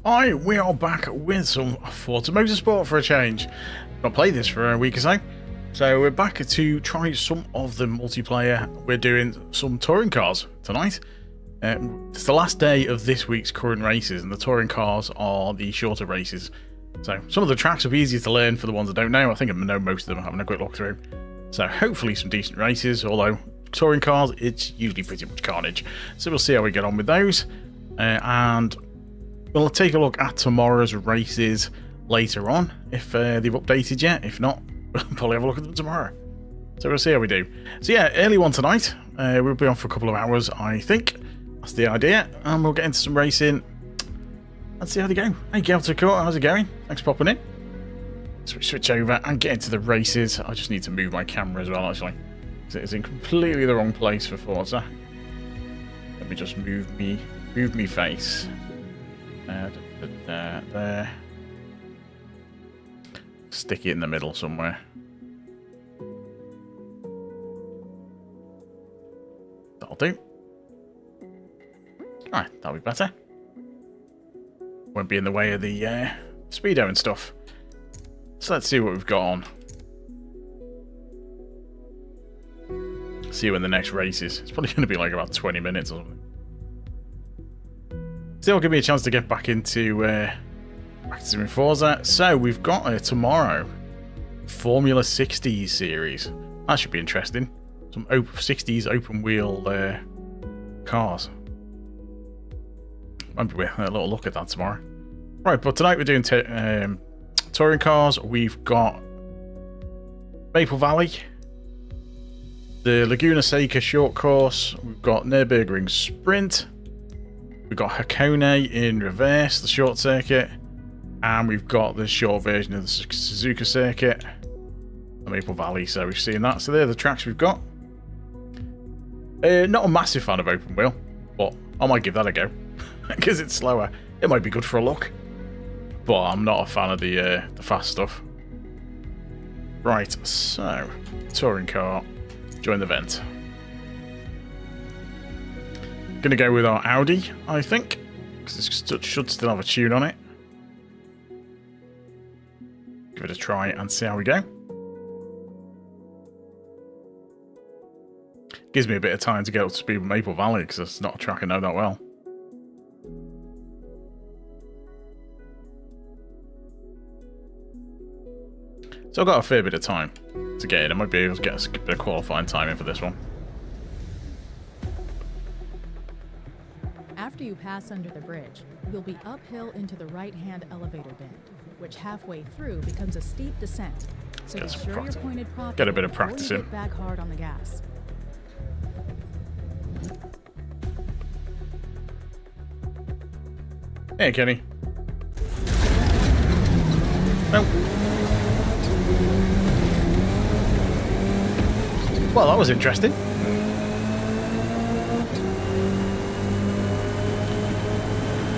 Hi, we are back with some Forza Motorsport for a change. Not played this for a week or so, so we're back to try some of the multiplayer. We're doing some touring cars tonight. It's the last day of this week's current races, and the touring cars are the shorter races. So some of the tracks will be easier to learn for the ones I don't know. I think I know most of them, having a quick look through. So hopefully some decent races, although touring cars, it's usually pretty much carnage. So we'll see how we get on with those. And we'll take a look at tomorrow's races later on, if they've updated yet. If not, we'll probably have a look at them tomorrow. So we'll see how we do. So yeah, early one tonight. We'll be on for a couple of hours, I think. That's the idea. And we'll get into some racing. Let's see how they go. Hey, Elgato Court, how's it going? Thanks for popping in. So we switch over and get into the races. I just need to move my camera as well, actually. It's in completely the wrong place for Forza. Let me just move me face. There. Stick it in the middle somewhere. That'll do. Alright, that'll be better. Won't be in the way of the speedo and stuff. So let's see what we've got on. See when the next race is. It's probably going to be like about 20 minutes or something. Still give me a chance to get back into practicing Forza. So we've got tomorrow Formula 60s series. That should be interesting. Some 60s open wheel cars. Might be a little look at that tomorrow. Right, but tonight we're doing touring cars. We've got Maple Valley, the Laguna Seca short course. We've got Nürburgring Sprint. We've got Hakone in reverse, the short circuit, and we've got the short version of the Suzuka circuit, the Maple Valley. So we've seen that. So they're the tracks we've got. Not a massive fan of open wheel, but I might give that a go because it's slower. It might be good for a look, but I'm not a fan of the fast stuff. Right, so touring car, join the vent. Gonna go with our Audi, I think, because it should still have a tune on it. Give it a try and see how we go. Gives me a bit of time to get up to speed with Maple Valley, because it's not a track I know that well. So I've got a fair bit of time to get in. I might be able to get a bit of qualifying time in for this one. After you pass under the bridge, you'll be uphill into the right-hand elevator bend, which halfway through becomes a steep descent. So be sure you're pointed properly. Get a bit of practice in. Get back hard on the gas. Hey, Kenny. Oh. Well, that was interesting.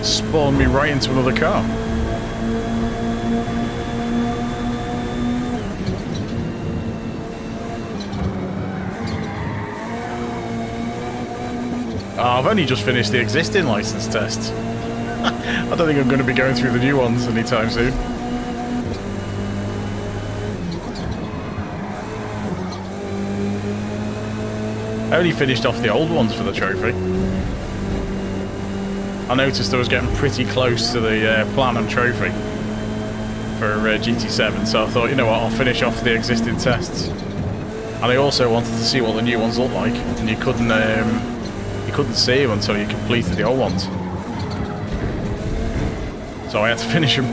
Spawned me right into another car. I've only just finished the existing license test. I don't think I'm going to be going through the new ones anytime soon. I only finished off the old ones for the trophy. I noticed I was getting pretty close to the Platinum Trophy for GT7, so I thought, you know what, I'll finish off the existing tests. And I also wanted to see what the new ones look like, and you couldn't see them until you completed the old ones. So I had to finish them.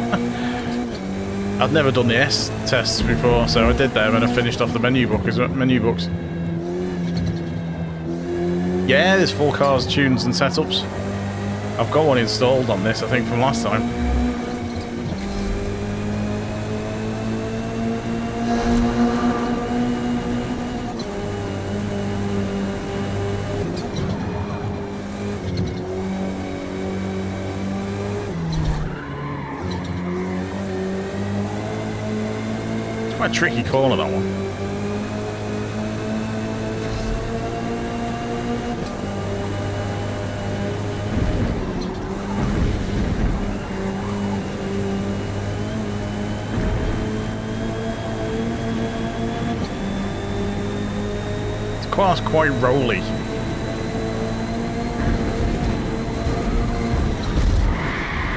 I'd never done the S tests before, so I did them, and I finished off the menu books. Yeah, there's full cars, tunes, and setups. I've got one installed on this, I think, from last time. It's quite a tricky corner, that one. car's quite rolly.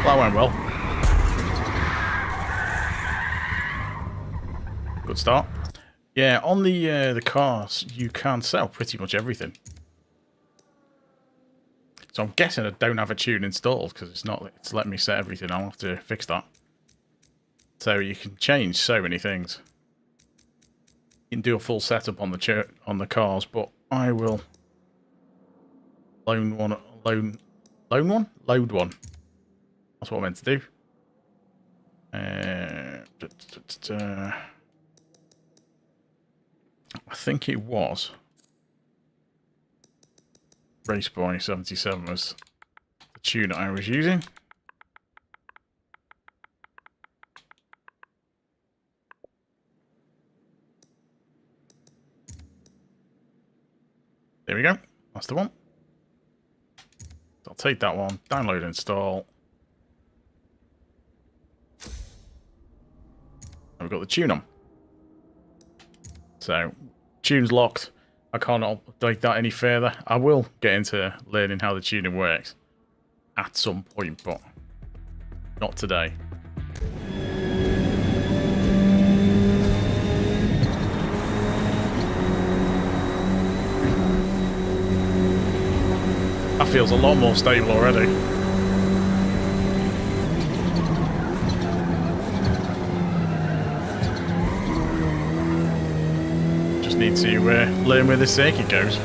That went well. Good start. Yeah, on the cars, you can set up pretty much everything. So I'm guessing I don't have a tune installed because it's letting me set everything. I'll have to fix that. So you can change so many things. You can do a full setup on the cars, but I will load one. That's what I meant to do. I think it was Raceboy 77 was the tune I was using. There we go. That's the one. So I'll take that one, download, install. And we've got the tune on. So, tune's locked. I can't update that any further. I will get into learning how the tuning works at some point, but not today. That feels a lot more stable already. Just need to learn where the circuit goes.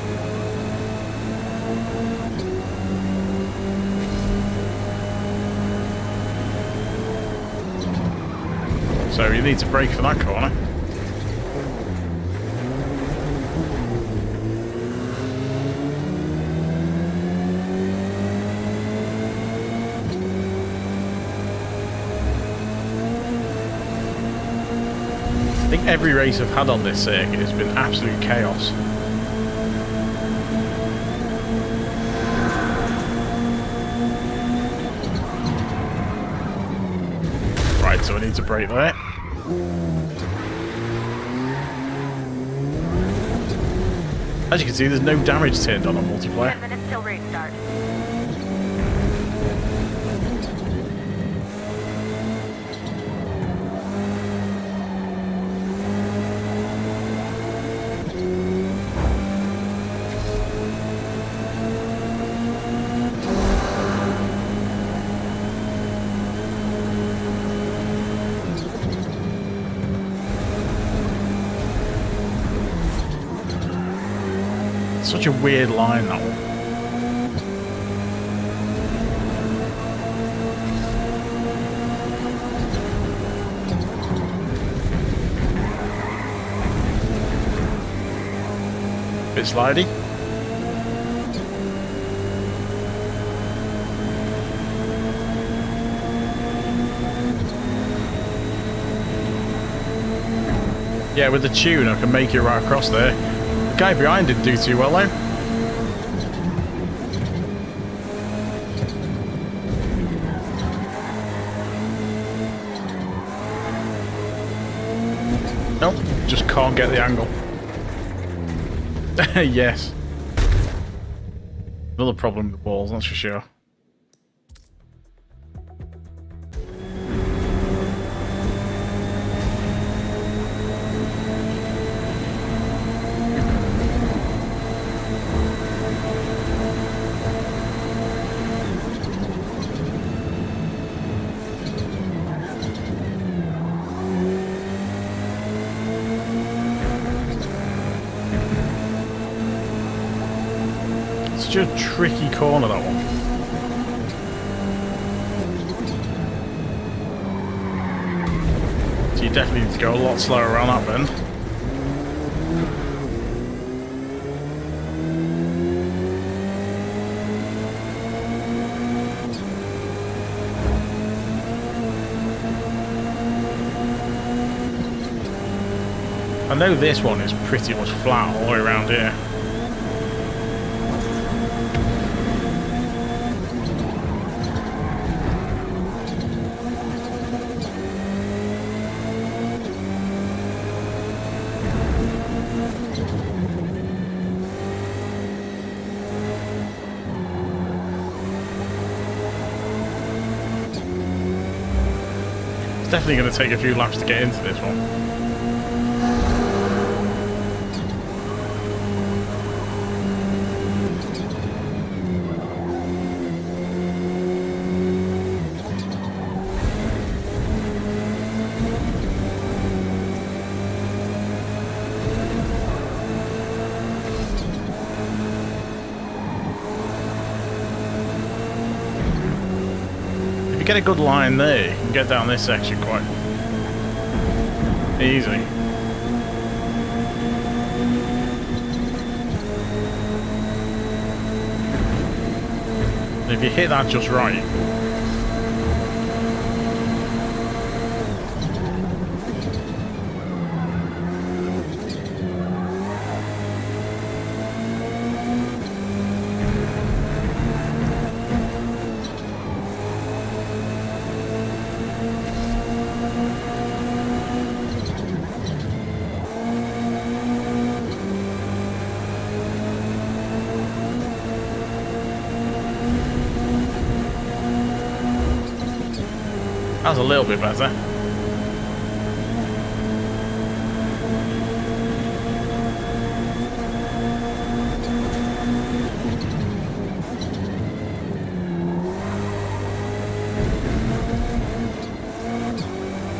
So you need to brake for that corner. I think every race I've had on this circuit has been absolute chaos. Right, so I need to brake there. As you can see, there's no damage turned on multiplayer. 10 minutes till restart. Such a weird line, that one. Bit slidey. Yeah, with the tune, I can make it right across there. The guy behind didn't do too well, though. Nope, just can't get the angle. Yes. Another problem with the balls, that's for sure. Such a tricky corner, that one. So you definitely need to go a lot slower around that bend. I know this one is pretty much flat all the way around here. definitely going to take a few laps to get into this one. If you get a good line there, you can get down this section quite easy. And if you hit that just right, that was a little bit better.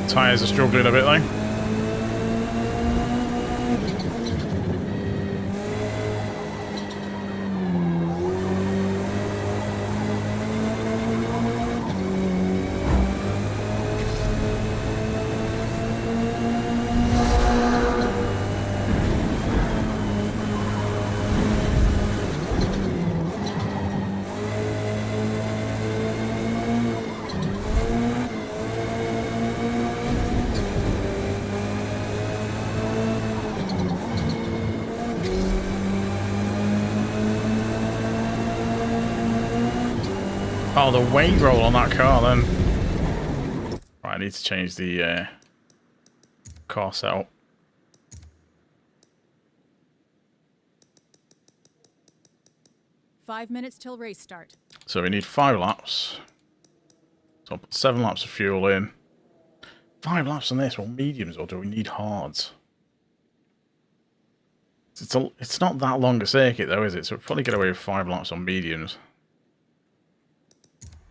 Tyres are struggling a bit though. Oh, the weight roll on that car then. Right, I need to change the car setup. Five minutes till race start. So we need 5 laps. So I'll put 7 laps of fuel in. 5 laps on this, well, mediums, or do we need hards? It's not that long a circuit though, is it? So we'll probably get away with 5 laps on mediums.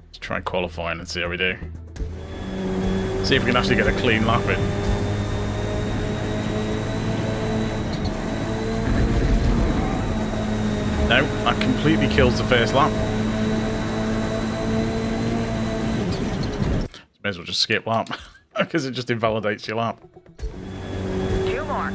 Let's try qualifying and see how we do. See if we can actually get a clean lap in. No, that completely kills the first lap. May as well just skip lap, because it just invalidates your lap. 2 more.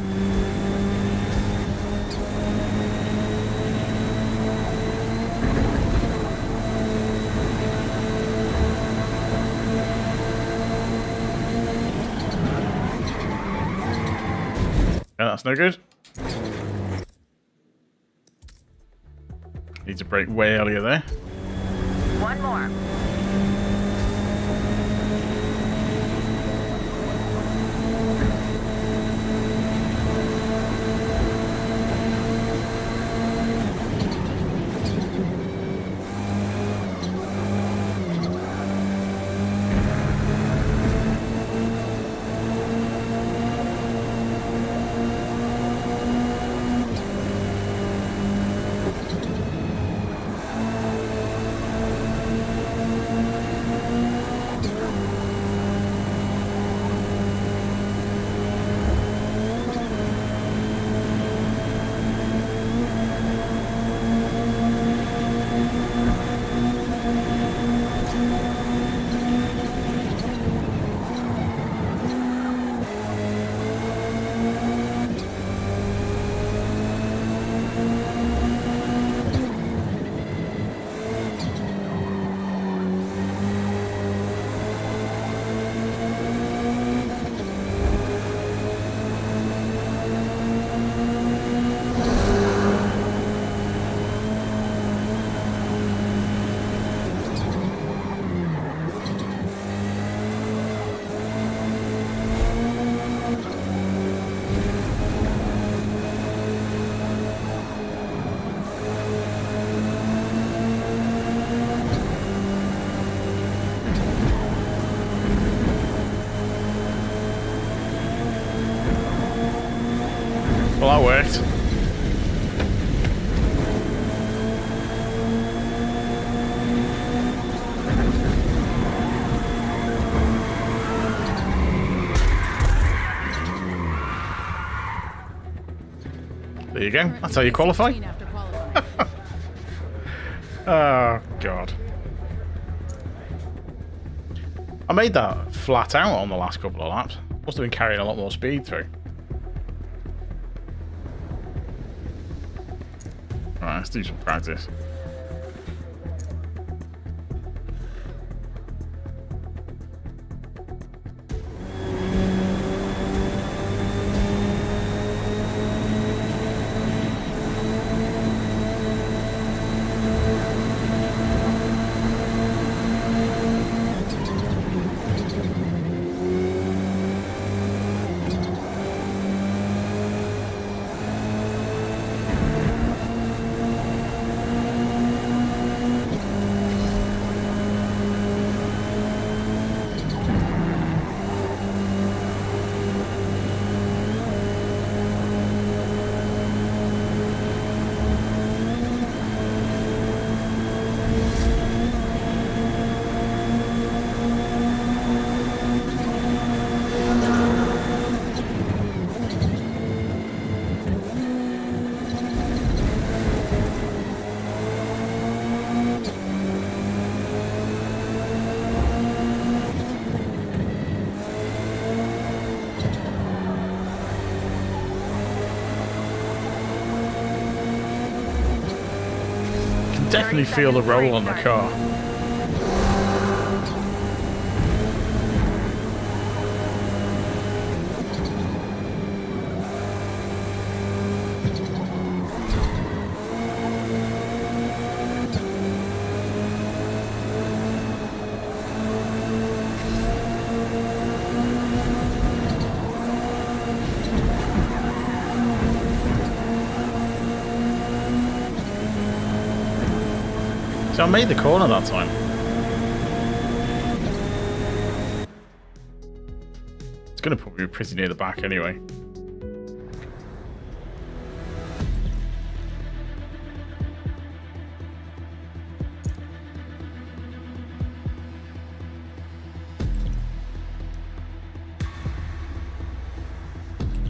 Yeah, that's no good. Need to brake way earlier there. 1 more. you go. That's how you qualify. After qualifying. Oh, God. I made that flat out on the last couple of laps. Must have been carrying a lot more speed through. Alright, let's do some practice. Definitely feel the roll on the car. So I made the corner that time. It's going to put me pretty near the back anyway.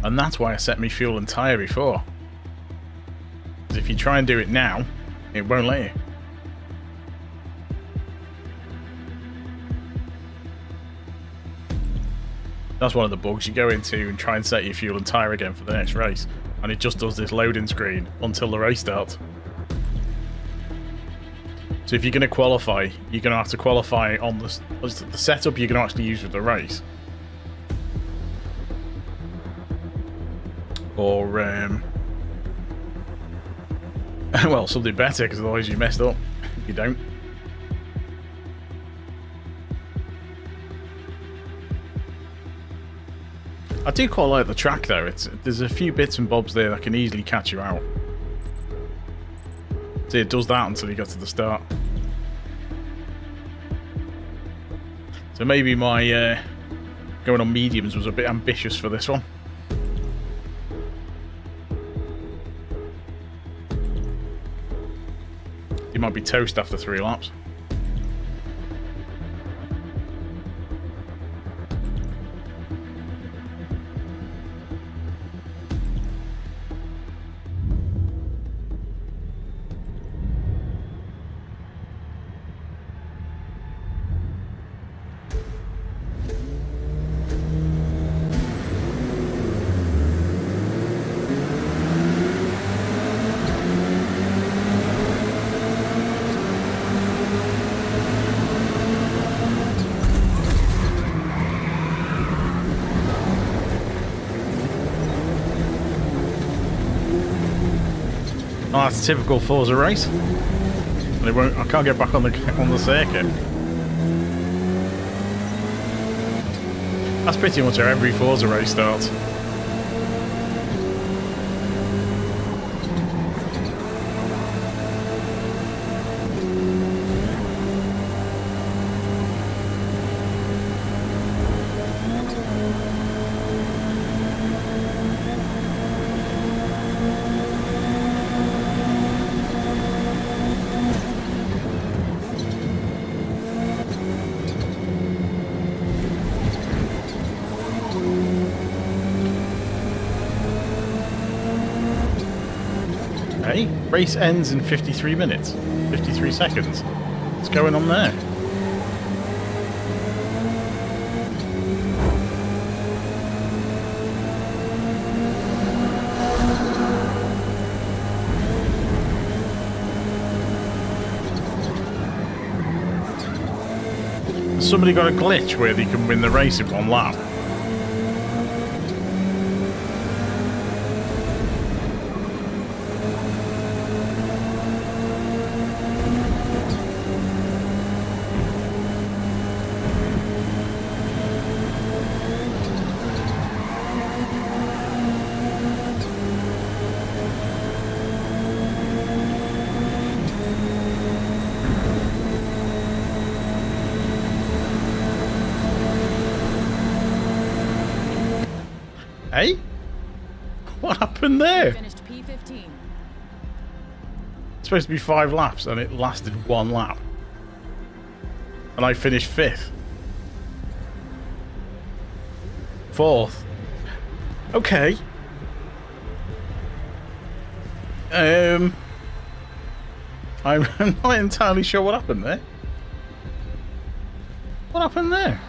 And that's why I set me fuel and tyre before. Because if you try and do it now, it won't let you. That's one of the bugs. You go into and try and set your fuel and tyre again for the next race, and it just does this loading screen until the race starts. So if you're going to qualify, you're going to have to qualify on the setup you're going to actually use with the race. Or, well, something better, because otherwise you messed up if you don't. I do quite like the track though. There's a few bits and bobs there that can easily catch you out. See, it does that until you get to the start. So maybe my going on mediums was a bit ambitious for this one. You might be toast after 3 laps. Oh, that's a typical Forza race. They won't. I can't get back on the circuit. That's pretty much how every Forza race starts. Race ends in 53 minutes. 53 seconds. What's going on there? Somebody got a glitch where they can win the race in one lap. Hey? What happened there? Finished P15. It's supposed to be 5 laps and it lasted 1 lap. And I finished 5th. 4th. Okay. I'm not entirely sure what happened there. What happened there?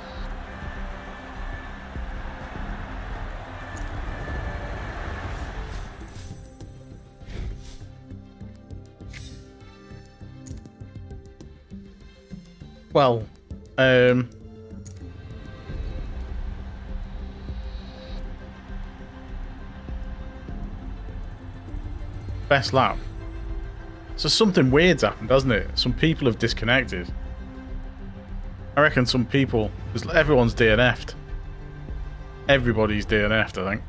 Well, best lap. So something weird's happened, doesn't it? Some people have disconnected. I reckon some people, because everyone's DNF'd. Everybody's DNF'd, I think.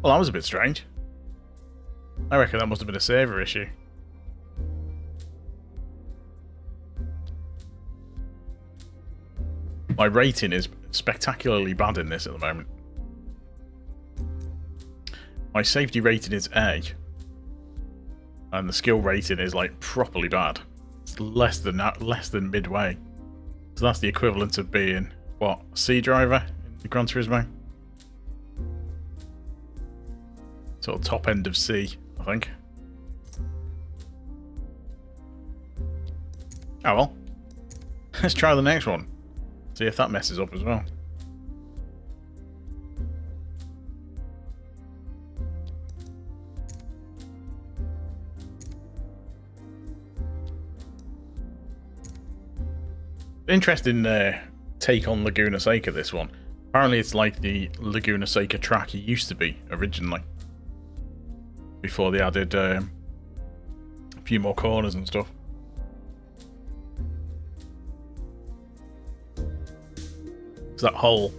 Well, that was a bit strange. I reckon that must have been a server issue. My rating is spectacularly bad in this at the moment. My safety rating is A. And the skill rating is like properly bad. It's less than midway. So that's the equivalent of being, what, C driver in the Gran Turismo? Sort of top end of C. I think. Oh well. Let's try the next one. See if that messes up as well. Interesting take on Laguna Seca, this one. Apparently it's like the Laguna Seca track it used to be originally. Before they added a few more corners and stuff. So that whole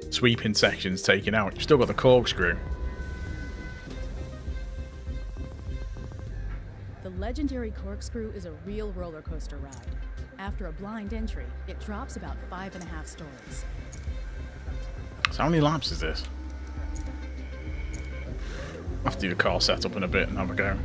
sweeping section's taken out. You've still got the corkscrew. The legendary corkscrew is a real roller coaster ride. After a blind entry, it drops about 5.5 stories. So how many laps is this? I'll have to do the car setup in a bit and have a go.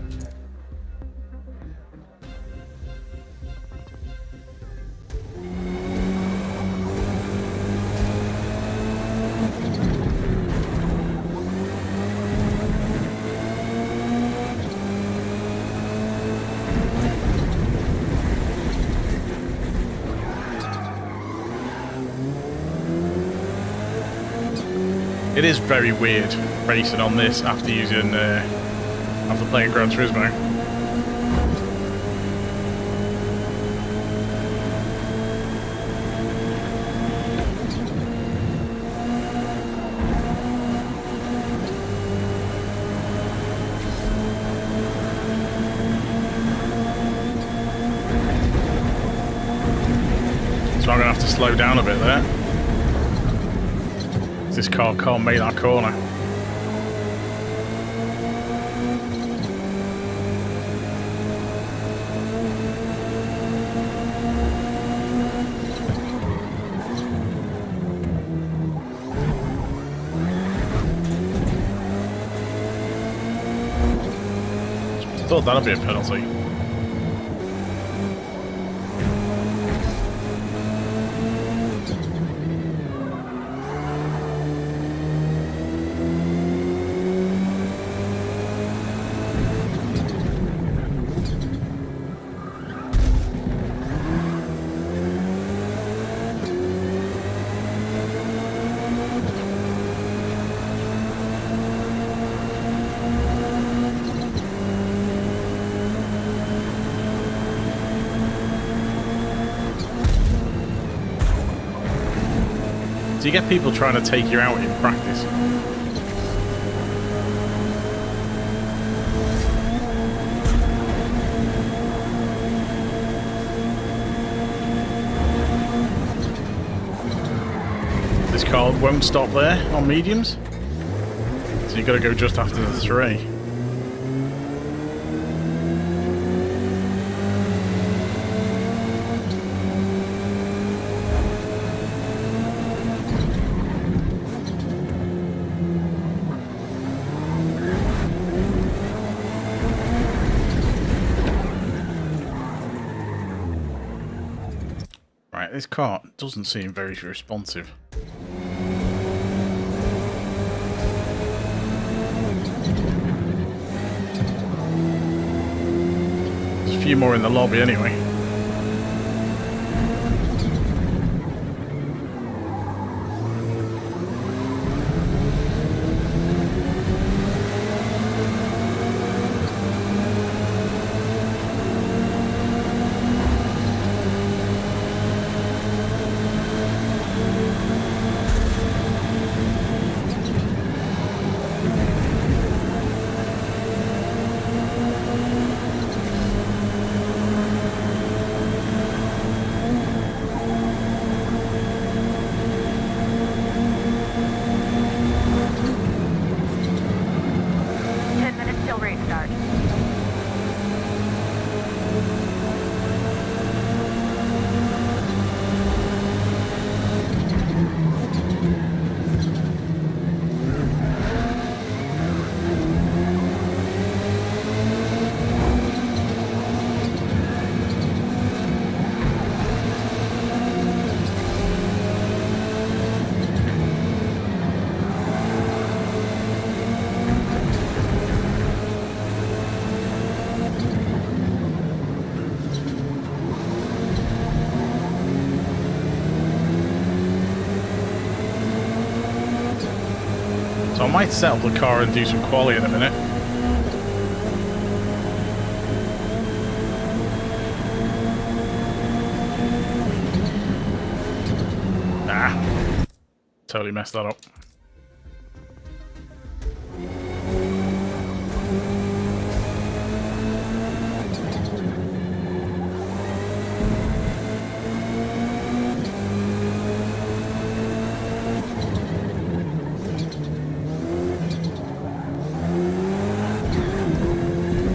It is very weird racing on this after using, after playing Gran Turismo. So I'm going to have to slow down a bit there. This car can't make that corner. Thought that'd be a penalty. you get people trying to take you out in practice. This car won't stop there on mediums, so you've got to go just after the 3. Right, this car doesn't seem very responsive. There's a few more in the lobby anyway. So I might set up the car and do some quali in a minute. Ah, totally messed that up.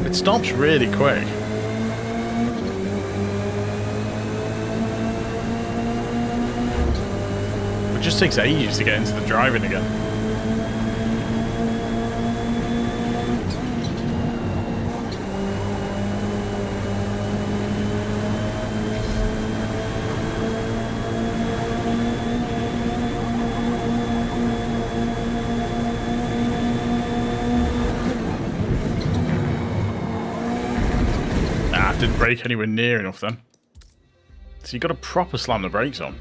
It stops really quick. It just takes ages to get into the driving again. Didn't brake anywhere near enough then. So you got to proper slam the brakes on.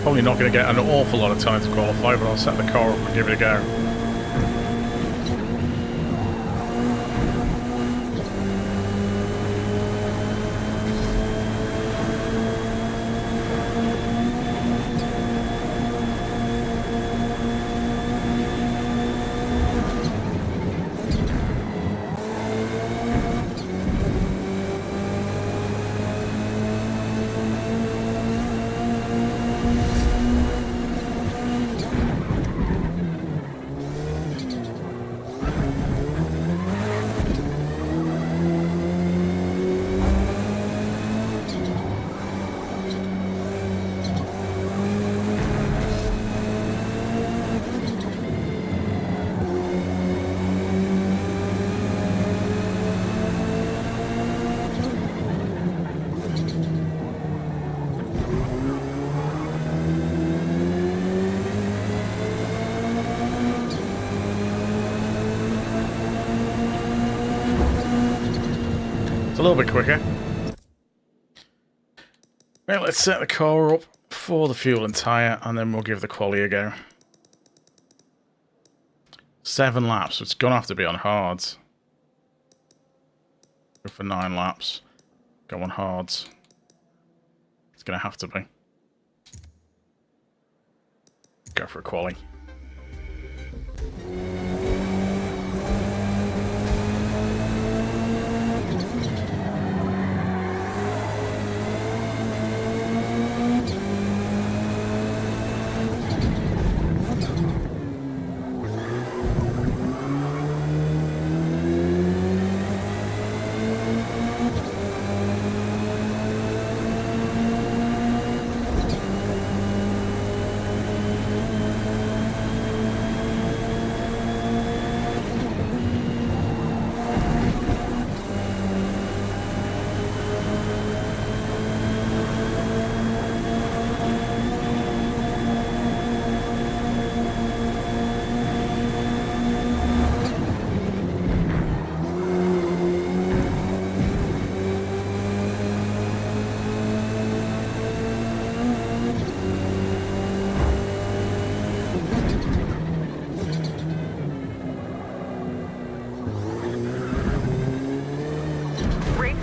Probably not going to get an awful lot of time to qualify, but I'll set the car up and give it a go. little bit quicker. Right, let's set the car up for the fuel and tyre, and then we'll give the quali a go. 7 laps, so it's going to have to be on hards. Go for 9 laps. Go on hards. It's going to have to be. Go for a quali.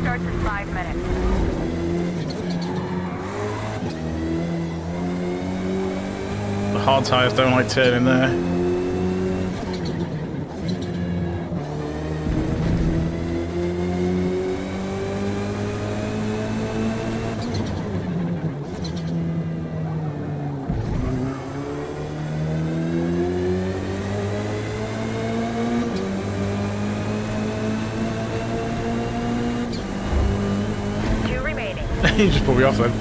Starts in 5 minutes. The hard tyres don't like turning there. You just put me off then.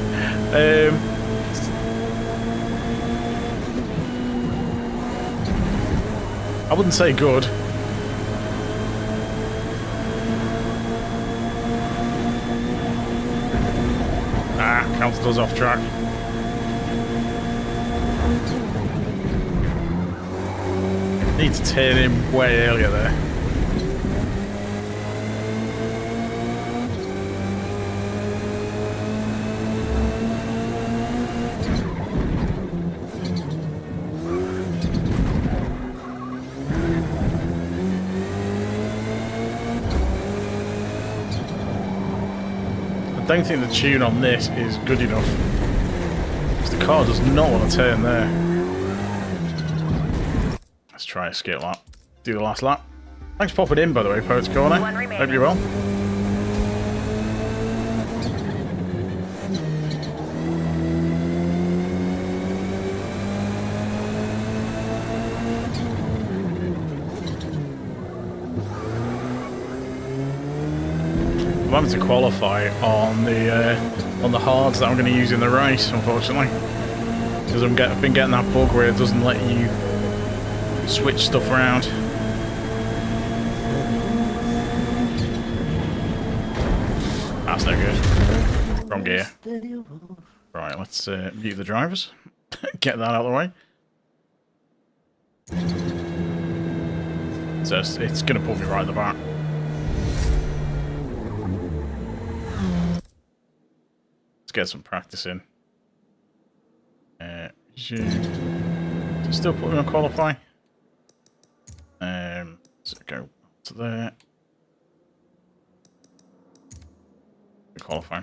I wouldn't say good. Counts does off track. Need to turn him way earlier there. I don't think the tune on this is good enough, because the car does not want to turn there. Let's try a skip lap. Do the last lap. Thanks for popping in, by the way, Poets Corner. Hope you're well. I'm having to qualify on the hards that I'm going to use in the race, unfortunately, because I've been getting that bug where it doesn't let you switch stuff around. That's no good. Wrong gear. Right, let's mute the drivers. Get that out of the way. So it's going to put me right at the back. Let's get some practice in. Still put me on qualify. So go to there. Qualify.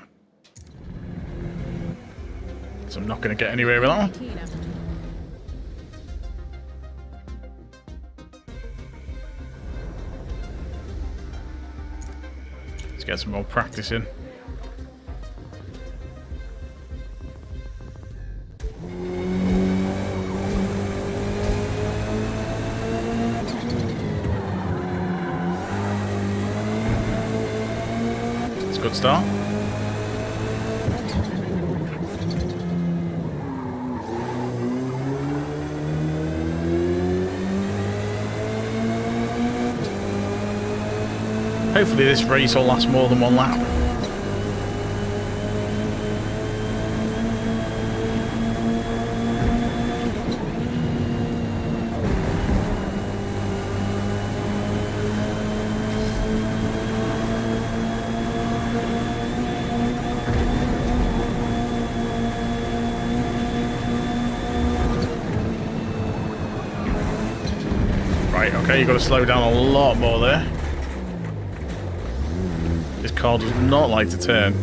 So I'm not going to get anywhere with that one. Let's get some more practice in. Good start. Hopefully this race will last more than one lap. Right, okay, you've got to slow down a lot more there. This car does not like to turn.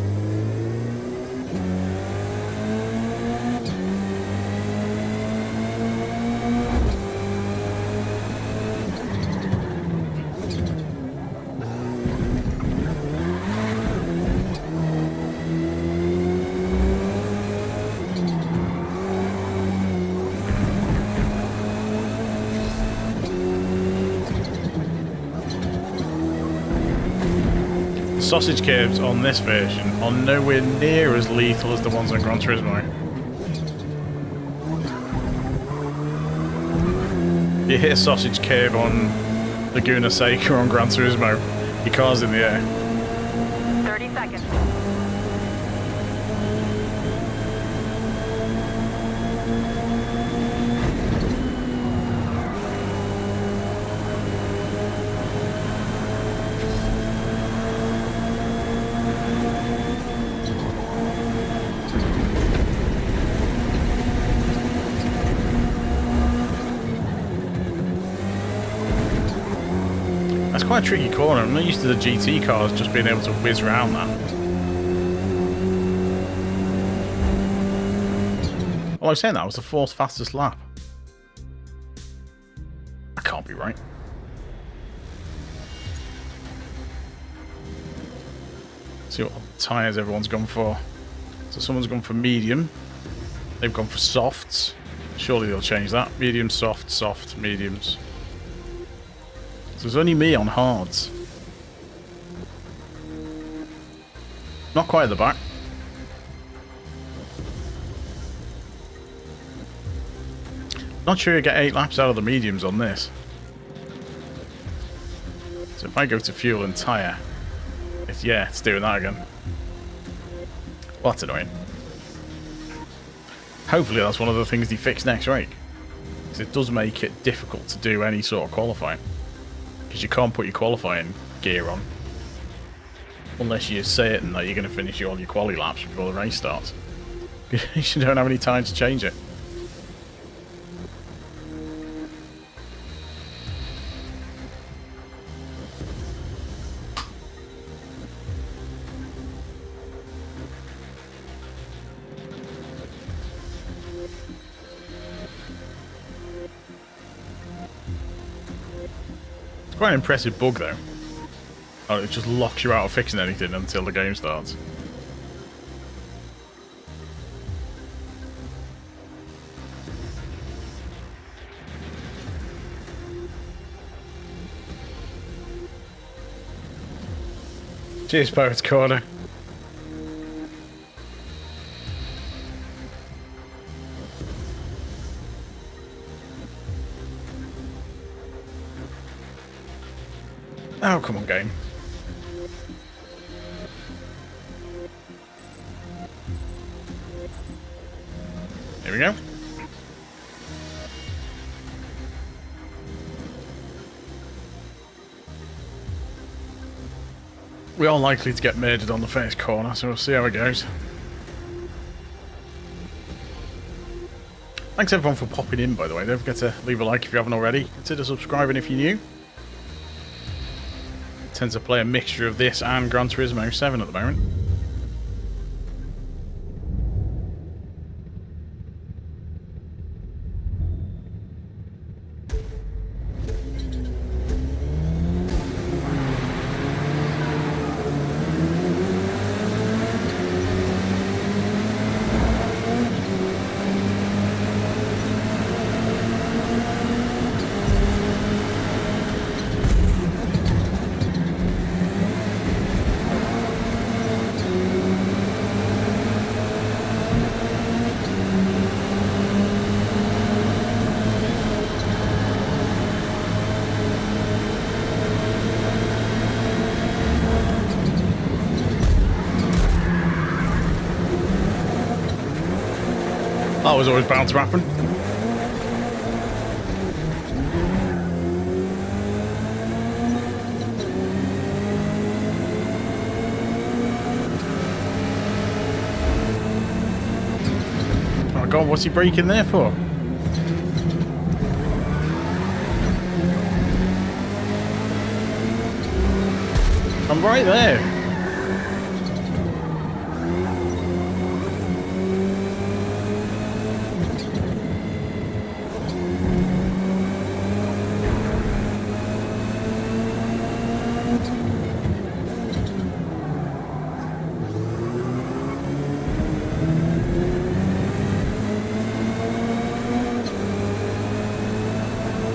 Sausage curves on this version are nowhere near as lethal as the ones on Gran Turismo. You hit a sausage curve on Laguna Seca on Gran Turismo, your car's in the air. 30 seconds. That's quite a tricky corner. I'm not used to the GT cars just being able to whiz around that. Well, I was saying that was the fourth fastest lap. That can't be right. See what tyres everyone's gone for. So someone's gone for medium. They've gone for softs. Surely they'll change that. Medium, soft, soft, mediums. So it's only me on hards. Not quite at the back. Not sure you get 8 laps out of the mediums on this. So if I go to fuel and tyre, it's doing that again. Well, that's annoying. Hopefully that's one of the things they fix next week. Because it does make it difficult to do any sort of qualifying. Because you can't put your qualifying gear on. Unless you're certain that you're going to finish all your quali laps before the race starts. You don't have any time to change it. It's quite an impressive bug though. Oh, it just locks you out of fixing anything until the game starts. Cheers, Pirates Corner. Oh, come on, game. Here we go. We are likely to get murdered on the first corner, so we'll see how it goes. Thanks everyone for popping in, by the way. Don't forget to leave a like if you haven't already. Consider subscribing if you're new. I tend to play a mixture of this and Gran Turismo 7 at the moment. That was always bound to happen. Oh god, what's he braking there for? I'm right there.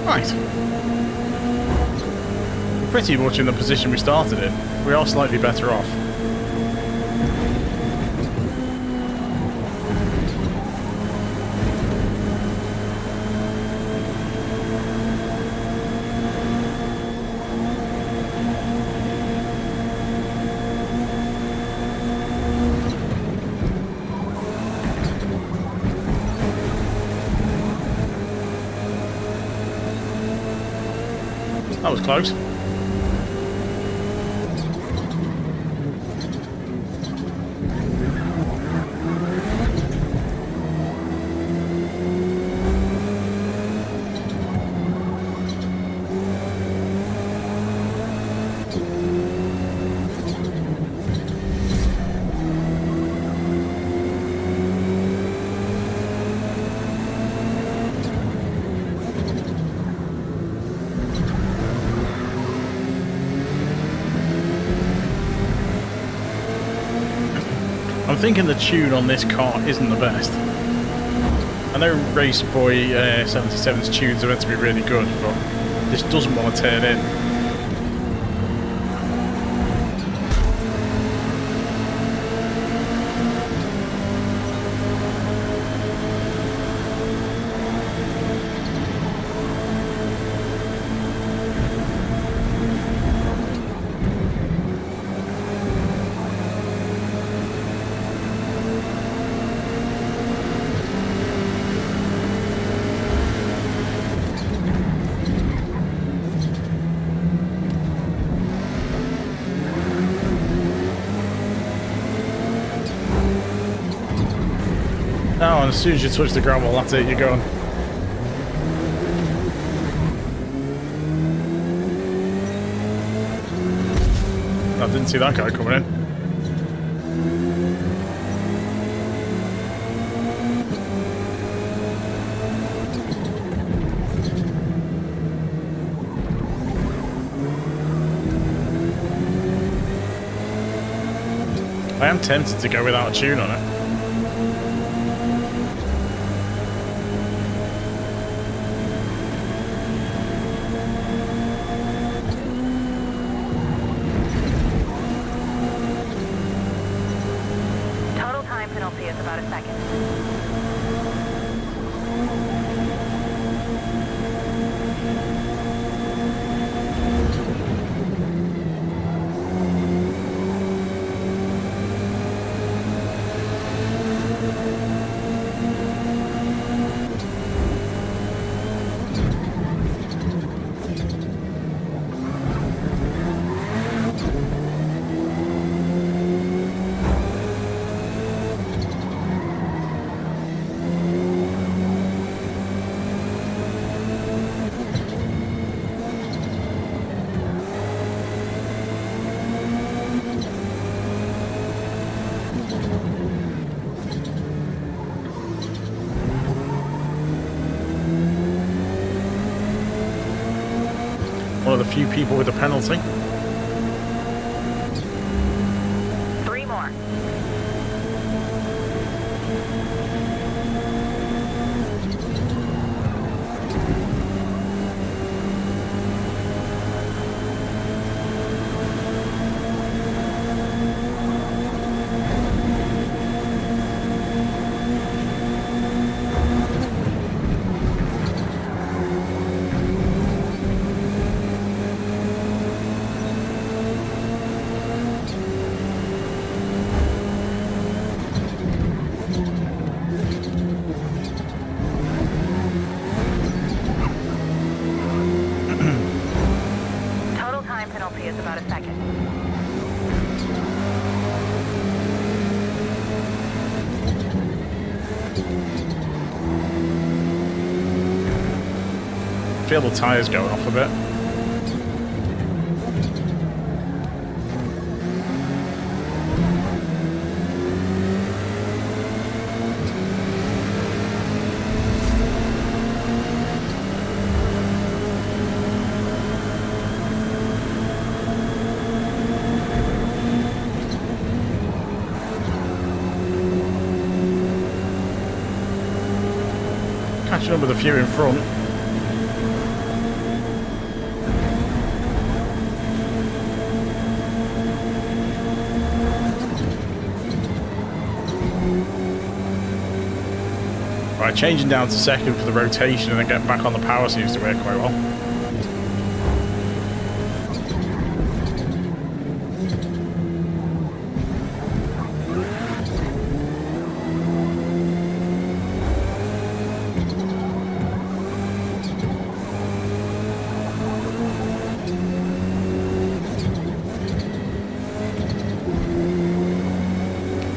Right. We're pretty much in the position we started in. We are slightly better off. That was close. I'm thinking the tune on this car isn't the best. I know Race Boy 77's tunes are meant to be really good, but this doesn't want to turn in. Oh, and as soon as you touch the gravel, that's it, you're gone. I didn't see that guy coming in. I am tempted to go without a tune on it. Penalty is about a second. One of the few people with a penalty. 3 more. Penalty is about a second. Feel the tyres going off a bit. catching up with a few in front. Right, changing down to second for the rotation and then getting back on the power seems to work quite well.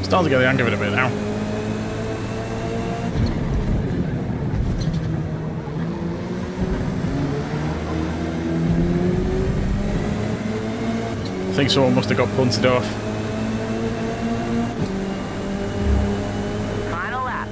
Starting to get the hang of it a bit now. I think someone must have got punted off. Final lap.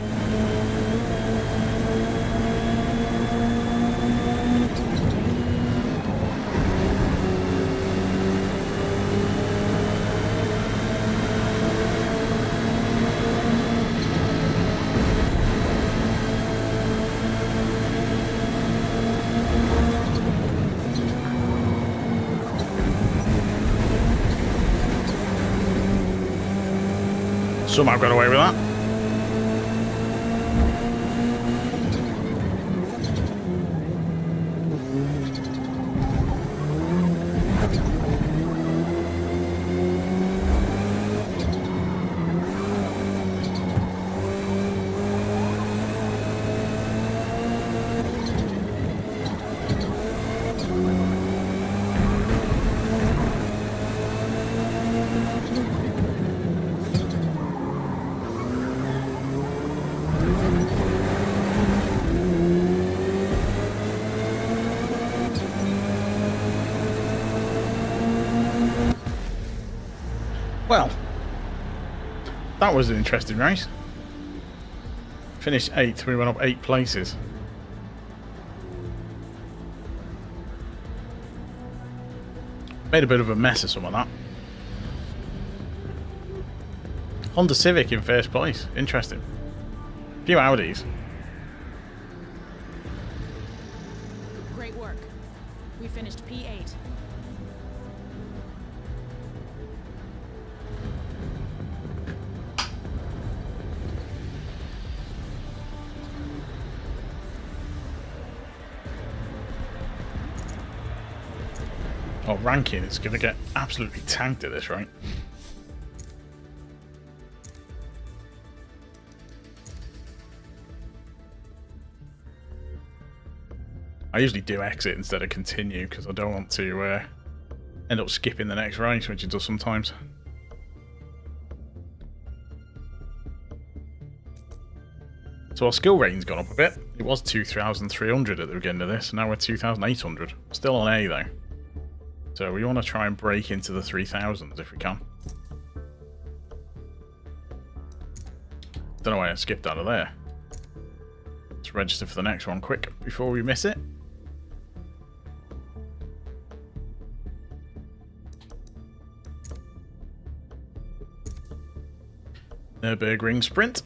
Somehow got away with that. Well, that was an interesting race. Finished 8th, we went up 8 places. Made a bit of a mess of some of that. Honda Civic in first place, interesting. A few Audis. Great work. We finished P8. Oh, ranking is going to get absolutely tanked at this, right? I usually do exit instead of continue because I don't want to end up skipping the next race, which it does sometimes. So our skill rating's gone up a bit. It was 2,300 at the beginning of this, now we're 2,800. Still on A though. So we want to try and break into the 3,000s if we can. Don't know why I skipped out of there. Let's register for the next one quick before we miss it. Nürburgring Sprint.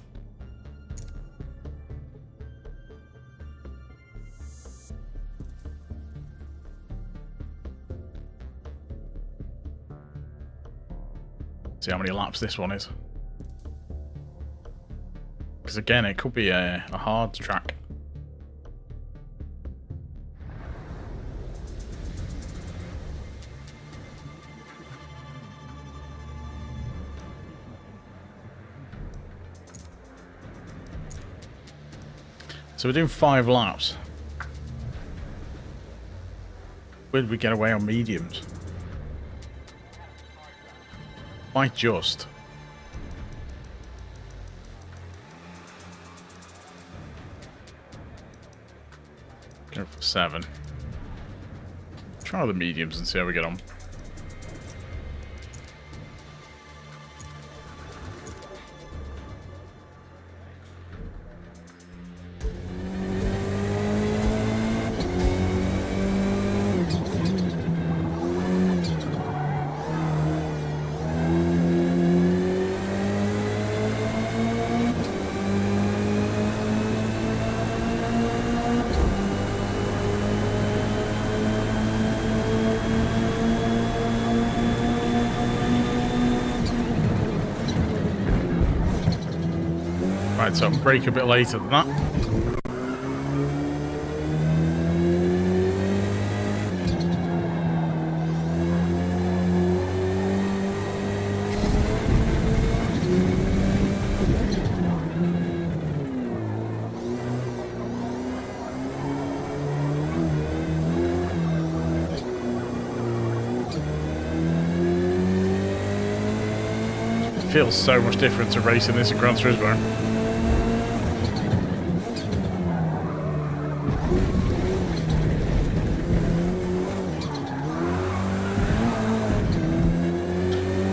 See how many laps this one is. Because again, it could be a hard track. So we're doing 5 laps. Where did we get away on mediums? Quite just. Go for 7. Try the mediums and see how we get on. Right, so I'll brake a bit later than that. Feels so much different to racing this in Gran Turismo.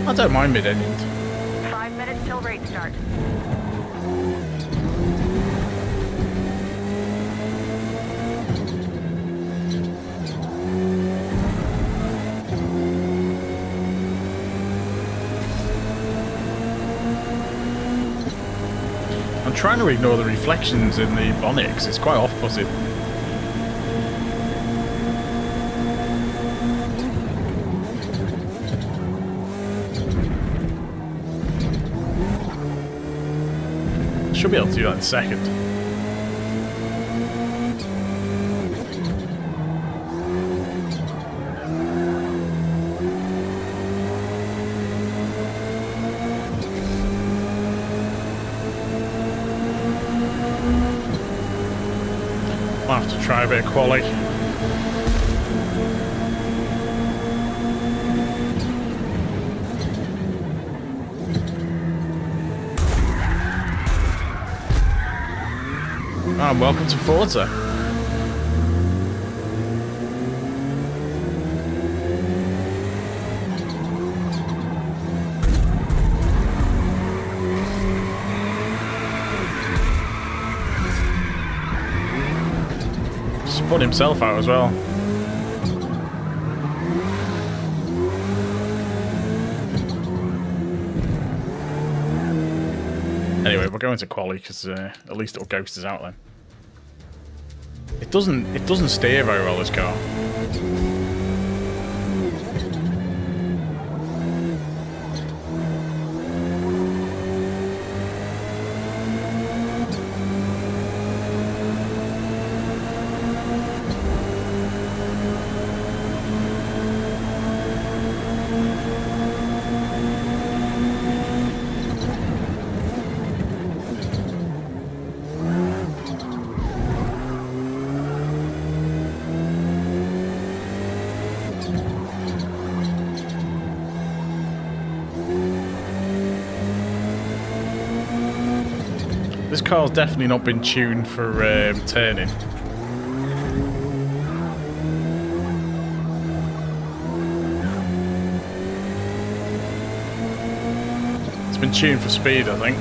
I don't mind mid-engine. 5 minutes till race start. I'm trying to ignore the reflections in the bonnet because it's quite off-putting. Should be able to do that in a second. I'll have to try a bit of quali. And welcome to Forza. Spun himself out as well. Anyway, we're going to quali because at least it'll ghost us out then. It doesn't steer very well, this car. This car's definitely not been tuned for turning. It's been tuned for speed, I think.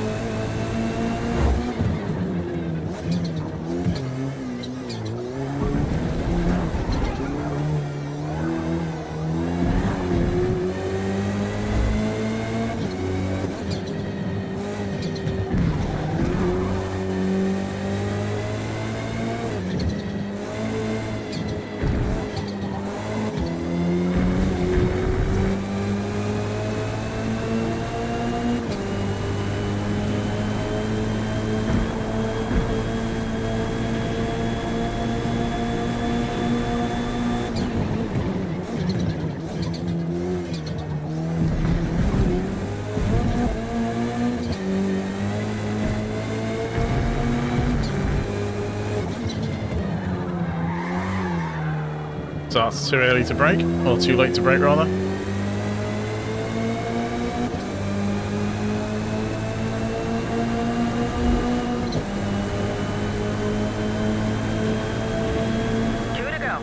So that's too early to brake, or too late to brake rather. Two to go.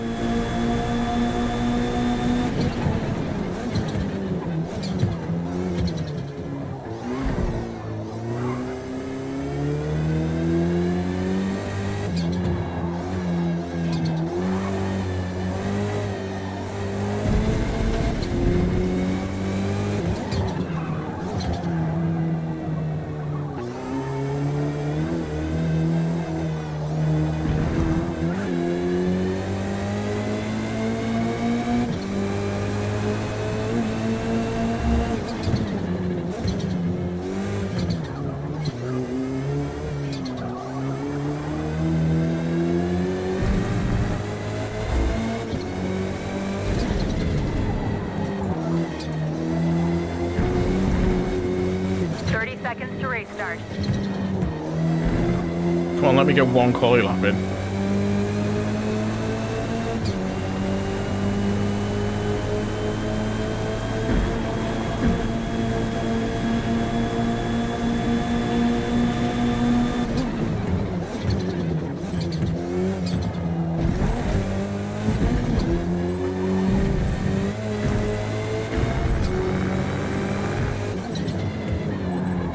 Come on, let me get one quality lap in.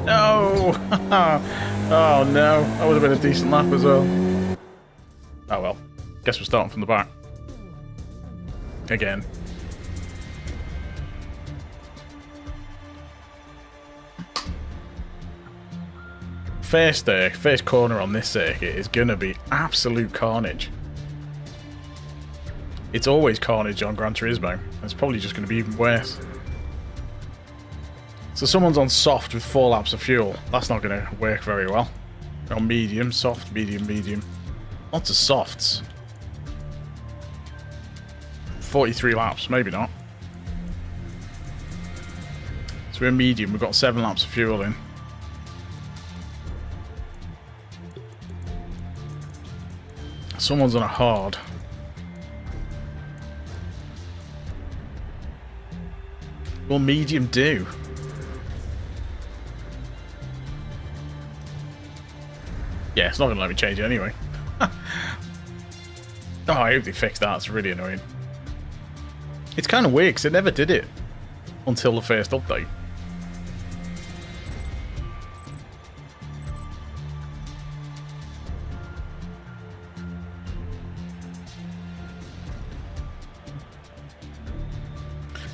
No! Oh no, that would have been a decent lap as well. Oh well, guess we're starting from the back. Again. First corner on this circuit is going to be absolute carnage. It's always carnage on Gran Turismo. It's probably just going to be even worse. So someone's on soft with 4 laps of fuel. That's not going to work very well. On medium, soft, medium, medium. Lots of softs. 43 laps, maybe not. So we're medium, we've got 7 laps of fuel in. Someone's on a hard. Will medium do? Yeah, it's not going to let me change it anyway. Oh, I hope they fixed that. It's really annoying. It's kind of weird because it never did it until the first update.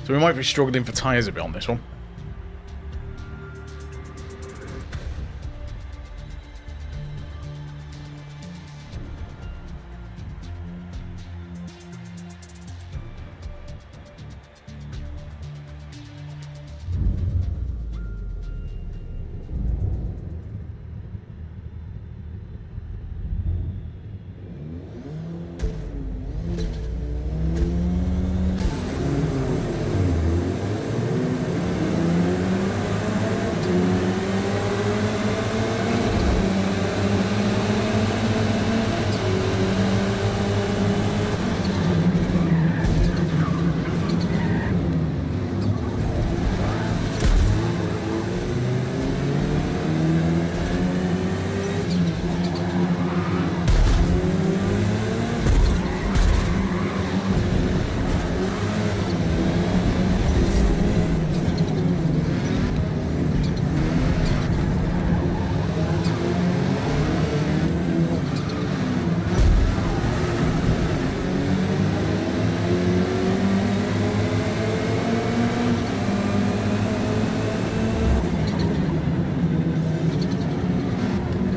So we might be struggling for tyres a bit on this one.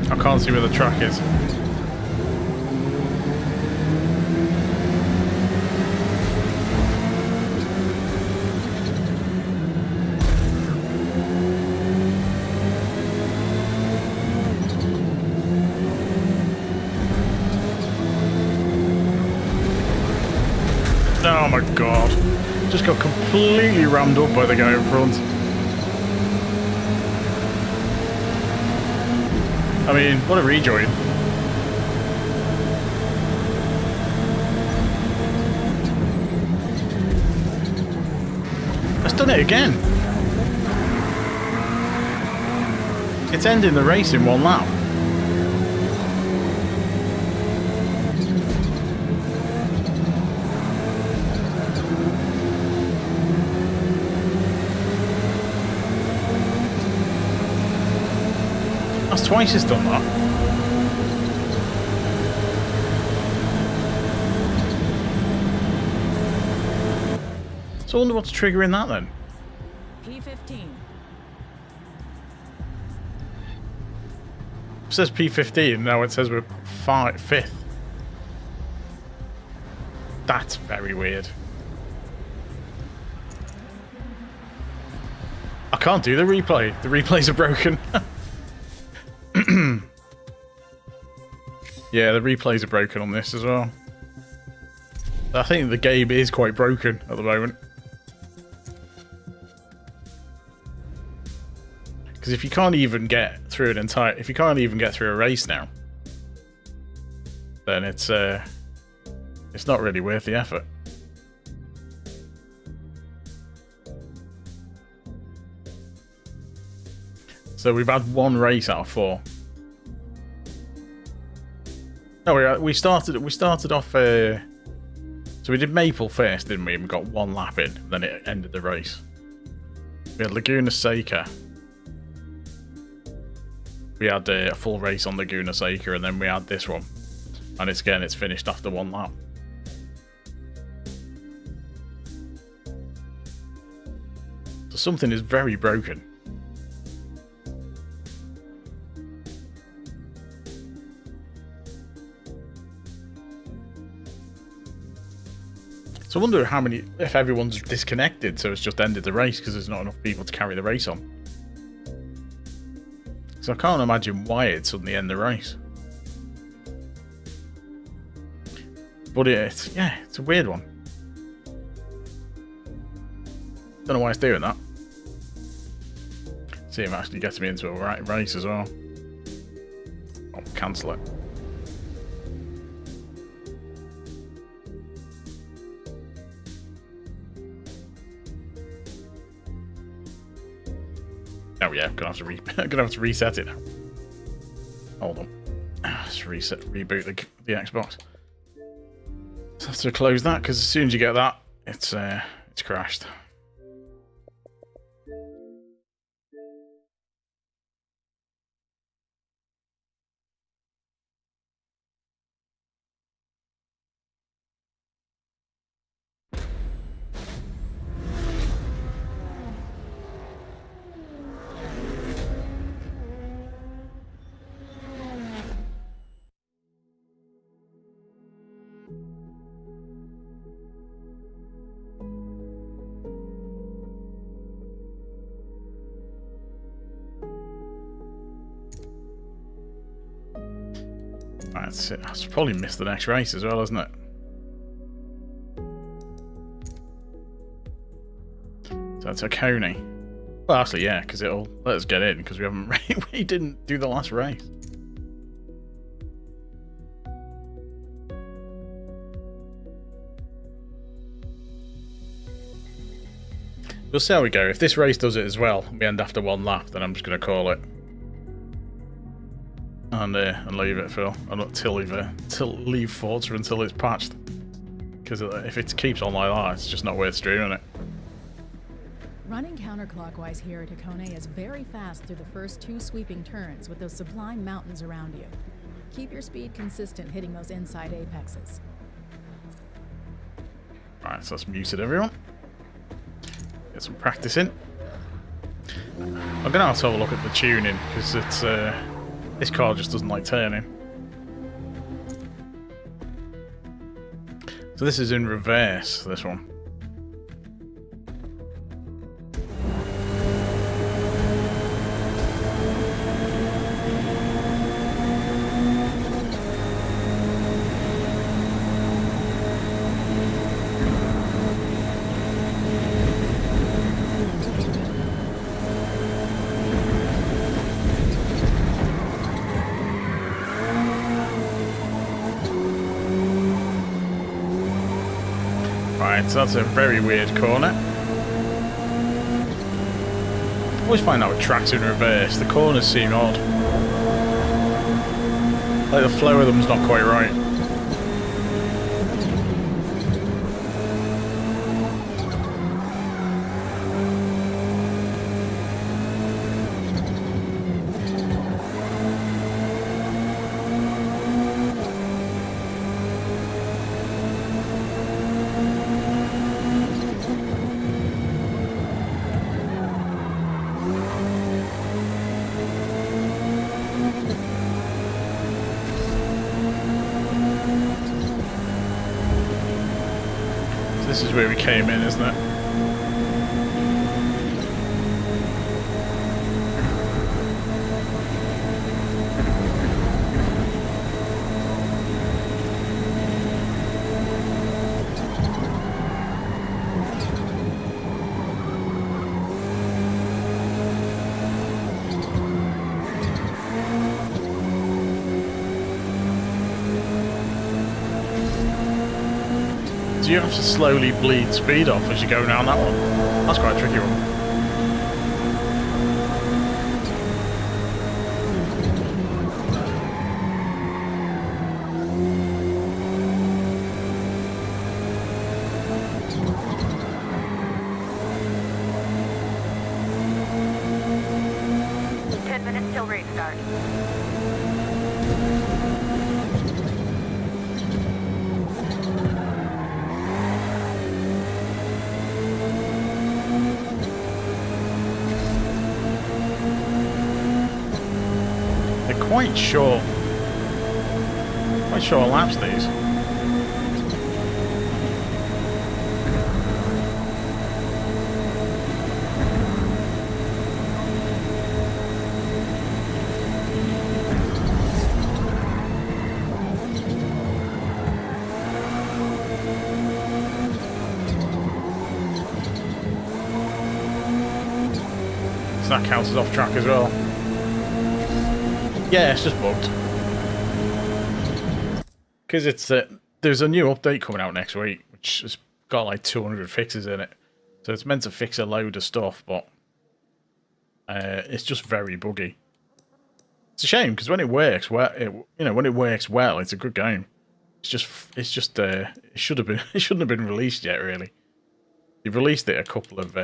I can't see where the track is. Oh my god. Just got completely rammed up by the guy in front. I mean, what a rejoin. It's done it again. It's ending the race in 1 lap. That's twice it's done that. So I wonder what's triggering that then. P15. It says P15, now it says we're 5th. That's very weird. I can't do the replay. The replays are broken. Yeah, the replays are broken on this as well. I think the game is quite broken at the moment. Because if you can't even get through an entire... If you can't even get through a race now, then it's not really worth the effort. So we've had 1 race out of 4. No, we started off. So we did Maple first, didn't we? And we got 1 lap in, then it ended the race. We had Laguna Seca. We had a full race on Laguna Seca, and then we had this one, and it's finished after 1 lap. So something is very broken. So I wonder if everyone's disconnected, so it's just ended the race because there's not enough people to carry the race on. So I can't imagine why it'd suddenly end the race. But it's a weird one. Don't know why it's doing that. See if it actually gets me into a race as well. I'll cancel it. Oh yeah, I'm gonna have to reset it now. Hold on. Let's reboot the Xbox. So I have to close that because as soon as you get that, it's crashed. That's it. That's probably missed the next race as well, isn't it? So that's a Coney. Well, actually, yeah, because it'll let us get in because we didn't do the last race. We'll see how we go. If this race does it as well, we end after 1 lap, then I'm just going to call it. And leave it, Phil. And not leave Forza until it's patched. Because if it keeps on like that, it's just not worth streaming it. Running counterclockwise here at Hakone is very fast through the first 2 sweeping turns with those sublime mountains around you. Keep your speed consistent hitting those inside apexes. Right, so that's muted everyone. Get some practice in. I'm going to have to have a look at the tuning because it's this car just doesn't like turning. So this is in reverse, this one. So that's a very weird corner. I always find out with tracks in reverse, the corners seem odd. Like the flow of them's not quite right. This is where we came in, isn't it? Do you have to slowly bleed speed off as you go down that one? That's quite a tricky one. Quite short laps these. So that counts as off track as well. Yeah, it's just bugged. Because it's there's a new update coming out next week, which has got like 200 fixes in it. So it's meant to fix a load of stuff, but it's just very buggy. It's a shame because when it works well, when it works well, it's a good game. It shouldn't have been released yet. Really, you've released it a couple of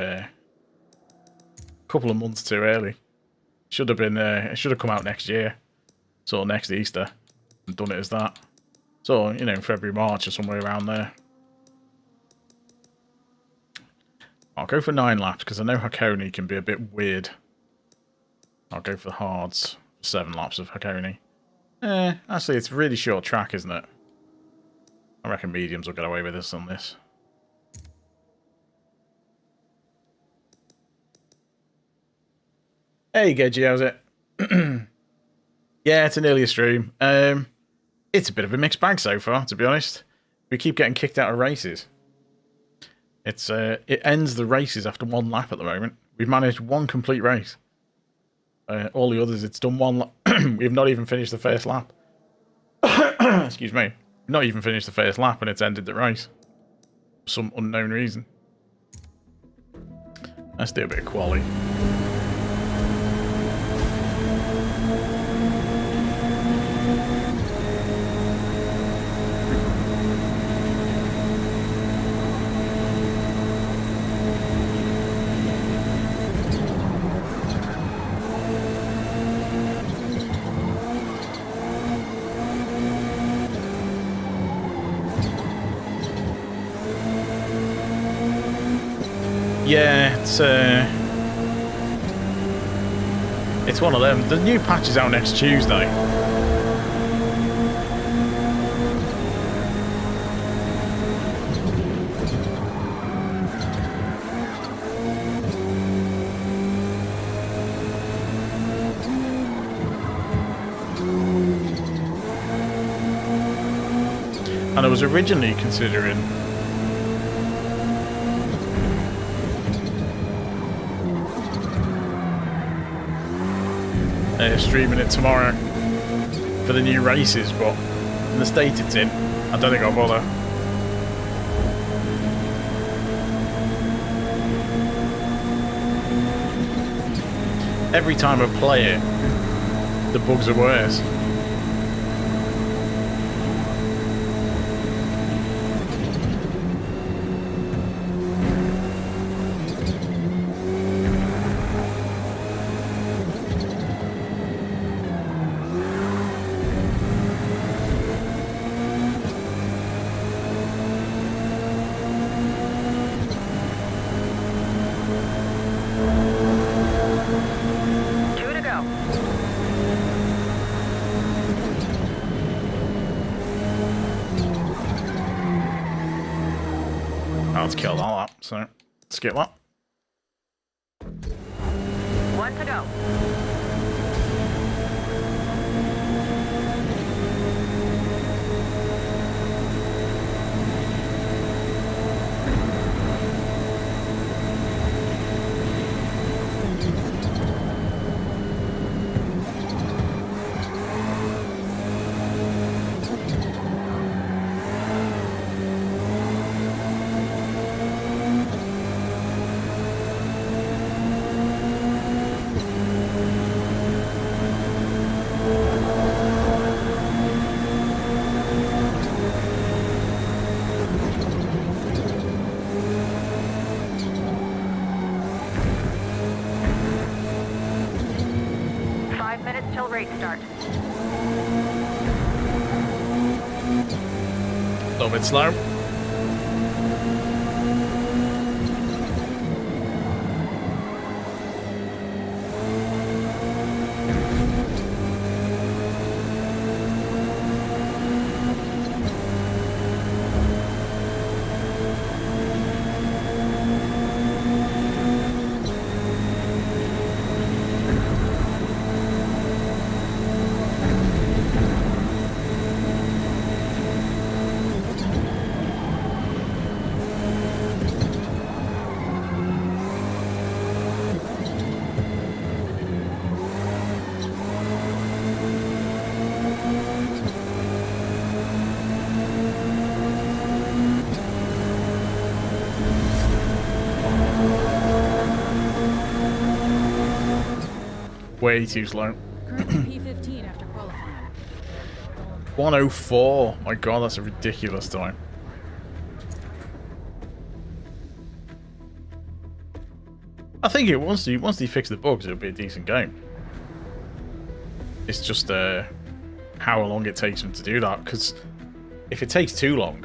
months too early. Should have been. It should have come out next year, so next Easter, and done it as that. So in February, March, or somewhere around there. I'll go for 9 laps because I know Hakone can be a bit weird. I'll go for the hards for 7 laps of Hakone. Actually, it's really short track, isn't it? I reckon mediums will get away with this on this. Hey, Gedgy, how's it? Yeah, it's an earlier stream. It's a bit of a mixed bag so far, to be honest. We keep getting kicked out of races. It ends the races after 1 lap at the moment. We've managed 1 complete race. All the others, it's done 1 lap. We've not even finished the first lap. Excuse me. Not even finished the first lap and it's ended the race. For some unknown reason. Let's do a bit of quali. Yeah, it's one of them. The new patch is out next Tuesday. And I was originally considering streaming it tomorrow for the new races, but in the state it's in, I don't think I'll bother. Every time I play it, the bugs are worse. Let's kill all that, so skip that. 1 to go. start. A little bit slow. Way too slow. Currently P15 after qualifying. 104. My god, that's a ridiculous time. I think it once they fix the bugs, it'll be a decent game. It's just how long it takes them to do that. Because if it takes too long,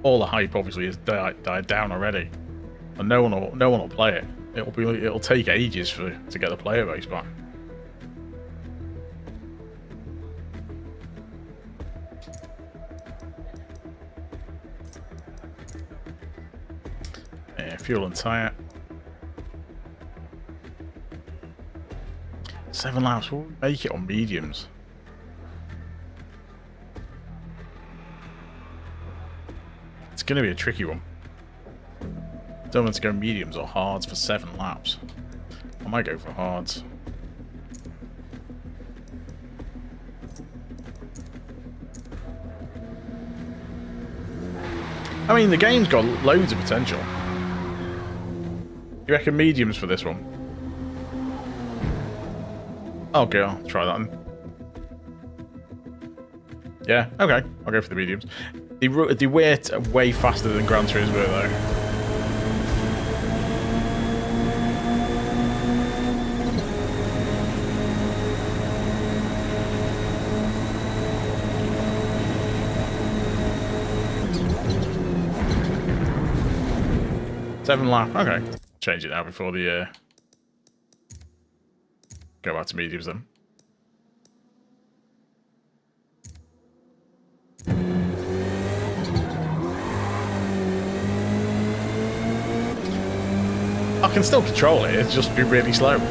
all the hype obviously has died down already, and no one will play it. It'll take ages to get the player base back. Yeah, fuel and tyre. 7 laps. We'll make it on mediums. It's going to be a tricky one. Don't want to go mediums or hards for 7 laps. I might go for hards. I mean, the game's got loads of potential. You reckon mediums for this one? Okay, I'll try that one. Yeah, okay. I'll go for the mediums. They weight way faster than Gran Turismo, though. Seven lap. Okay. Change it now before the go back to mediums then. I can still control it, it's just be really slow.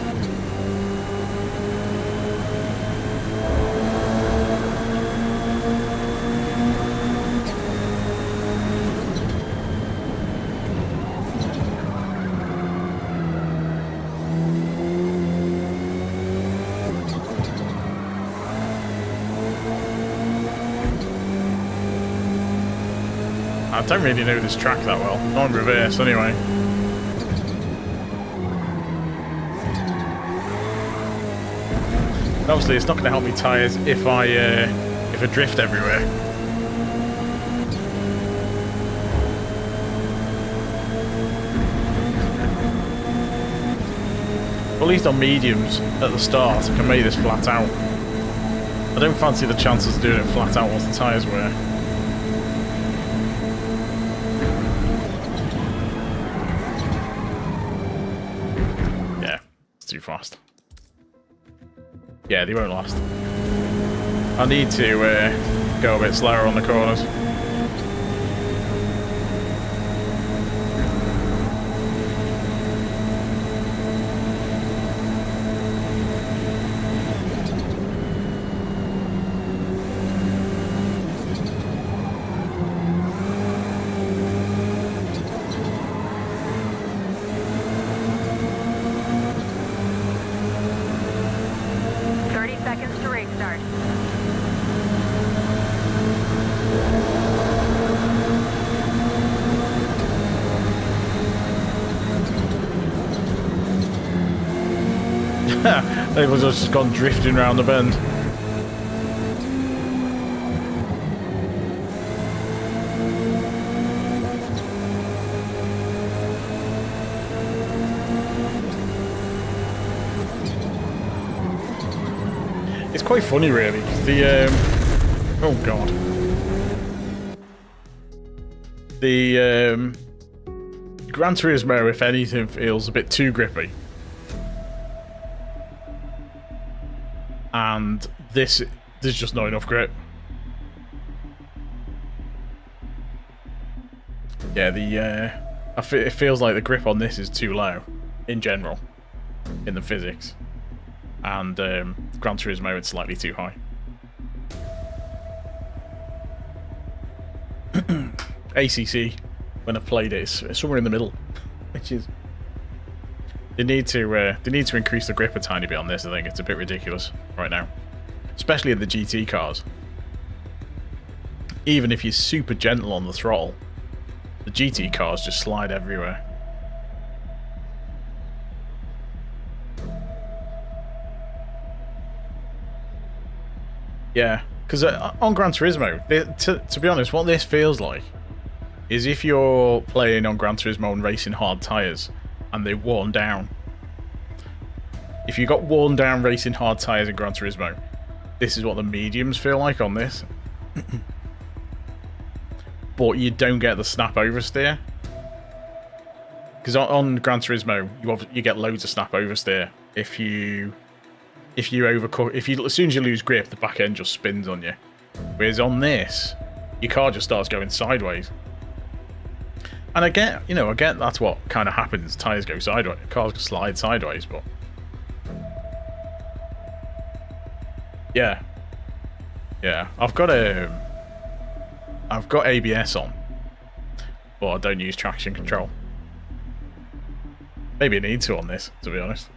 I don't really know this track that well. Not in reverse, anyway. Obviously, it's not going to help me tyres if I drift everywhere. At least on mediums at the start, I can make this flat out. I don't fancy the chances of doing it flat out once the tyres wear. Too fast. Yeah, they won't last. I need to go a bit slower on the corners. They've just gone drifting around the bend. quite funny, really. The oh god, the Gran Turismo, if anything, feels a bit too grippy, and there's just not enough grip. Yeah, it feels like the grip on this is too low in general, in the physics, and Gran Turismo it's slightly too high. ACC, when I've played it, it's somewhere in the middle, which is they need to increase the grip a tiny bit on this. I think it's a bit ridiculous right now, especially in the GT cars. Even if you're super gentle on the throttle, the GT cars just slide everywhere. Yeah, because on Gran Turismo, to be honest, what this feels like is if you're playing on Gran Turismo and racing hard tyres and they're worn down. If you got worn down racing hard tyres in Gran Turismo, this is what the mediums feel like on this. But you don't get the snap oversteer. Because on Gran Turismo, you get loads of snap oversteer if you overcook. As soon as you lose grip, the back end just spins on you. Whereas on this, your car just starts going sideways. And I get that's what kind of happens. Tires go sideways, cars slide sideways, but yeah, I've got ABS on, but I don't use traction control. Maybe I need to on this, to be honest.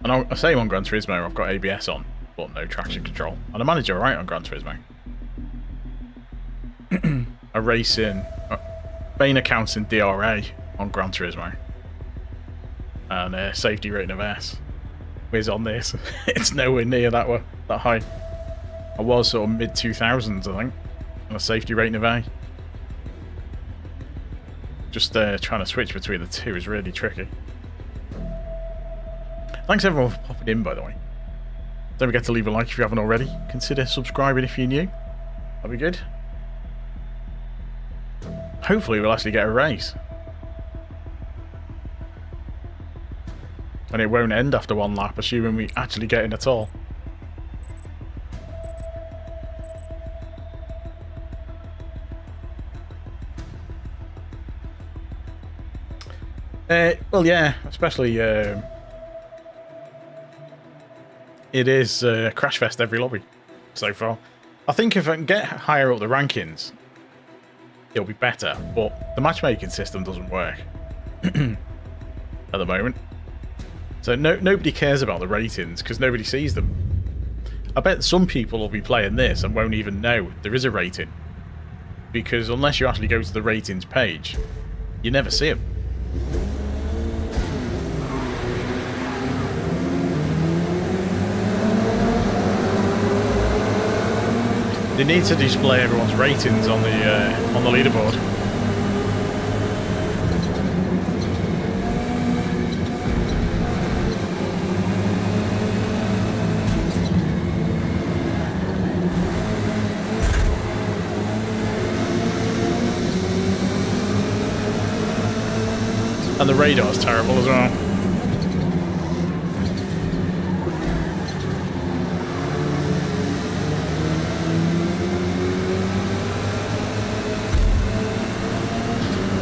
And I say on Gran Turismo I've got ABS on, but no traction control. And I manage alright on Gran Turismo. I race in main accounts in DRA on Gran Turismo, and safety rating of S. Whereas on this, it's nowhere near that high. I was sort of mid 2000s, I think, on a safety rating of A. Just trying to switch between the two is really tricky. Thanks everyone for popping in, by the way. Don't forget to leave a like if you haven't already. Consider subscribing if you're new. That'd be good. Hopefully we'll actually get a race. And it won't end after one lap, assuming we actually get in at all. Well, yeah, especially it is Crash Fest every lobby so far. I think if I can get higher up the rankings, it'll be better, but the matchmaking system doesn't work at the moment. So nobody cares about the ratings because nobody sees them. I bet some people will be playing this and won't even know there is a rating, because unless you actually go to the ratings page, you never see them. They need to display everyone's ratings on the leaderboard. And the radar's terrible as well.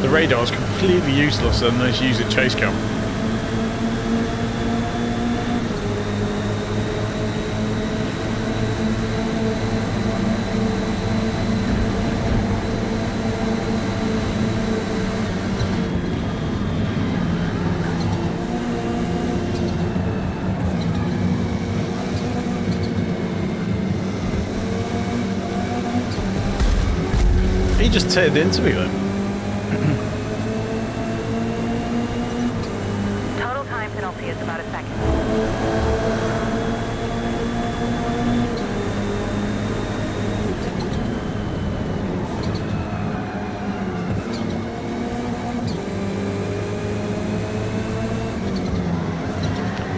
The radar is completely useless unless you use it chase cam. He just turned into me then. Total time penalty is about a second.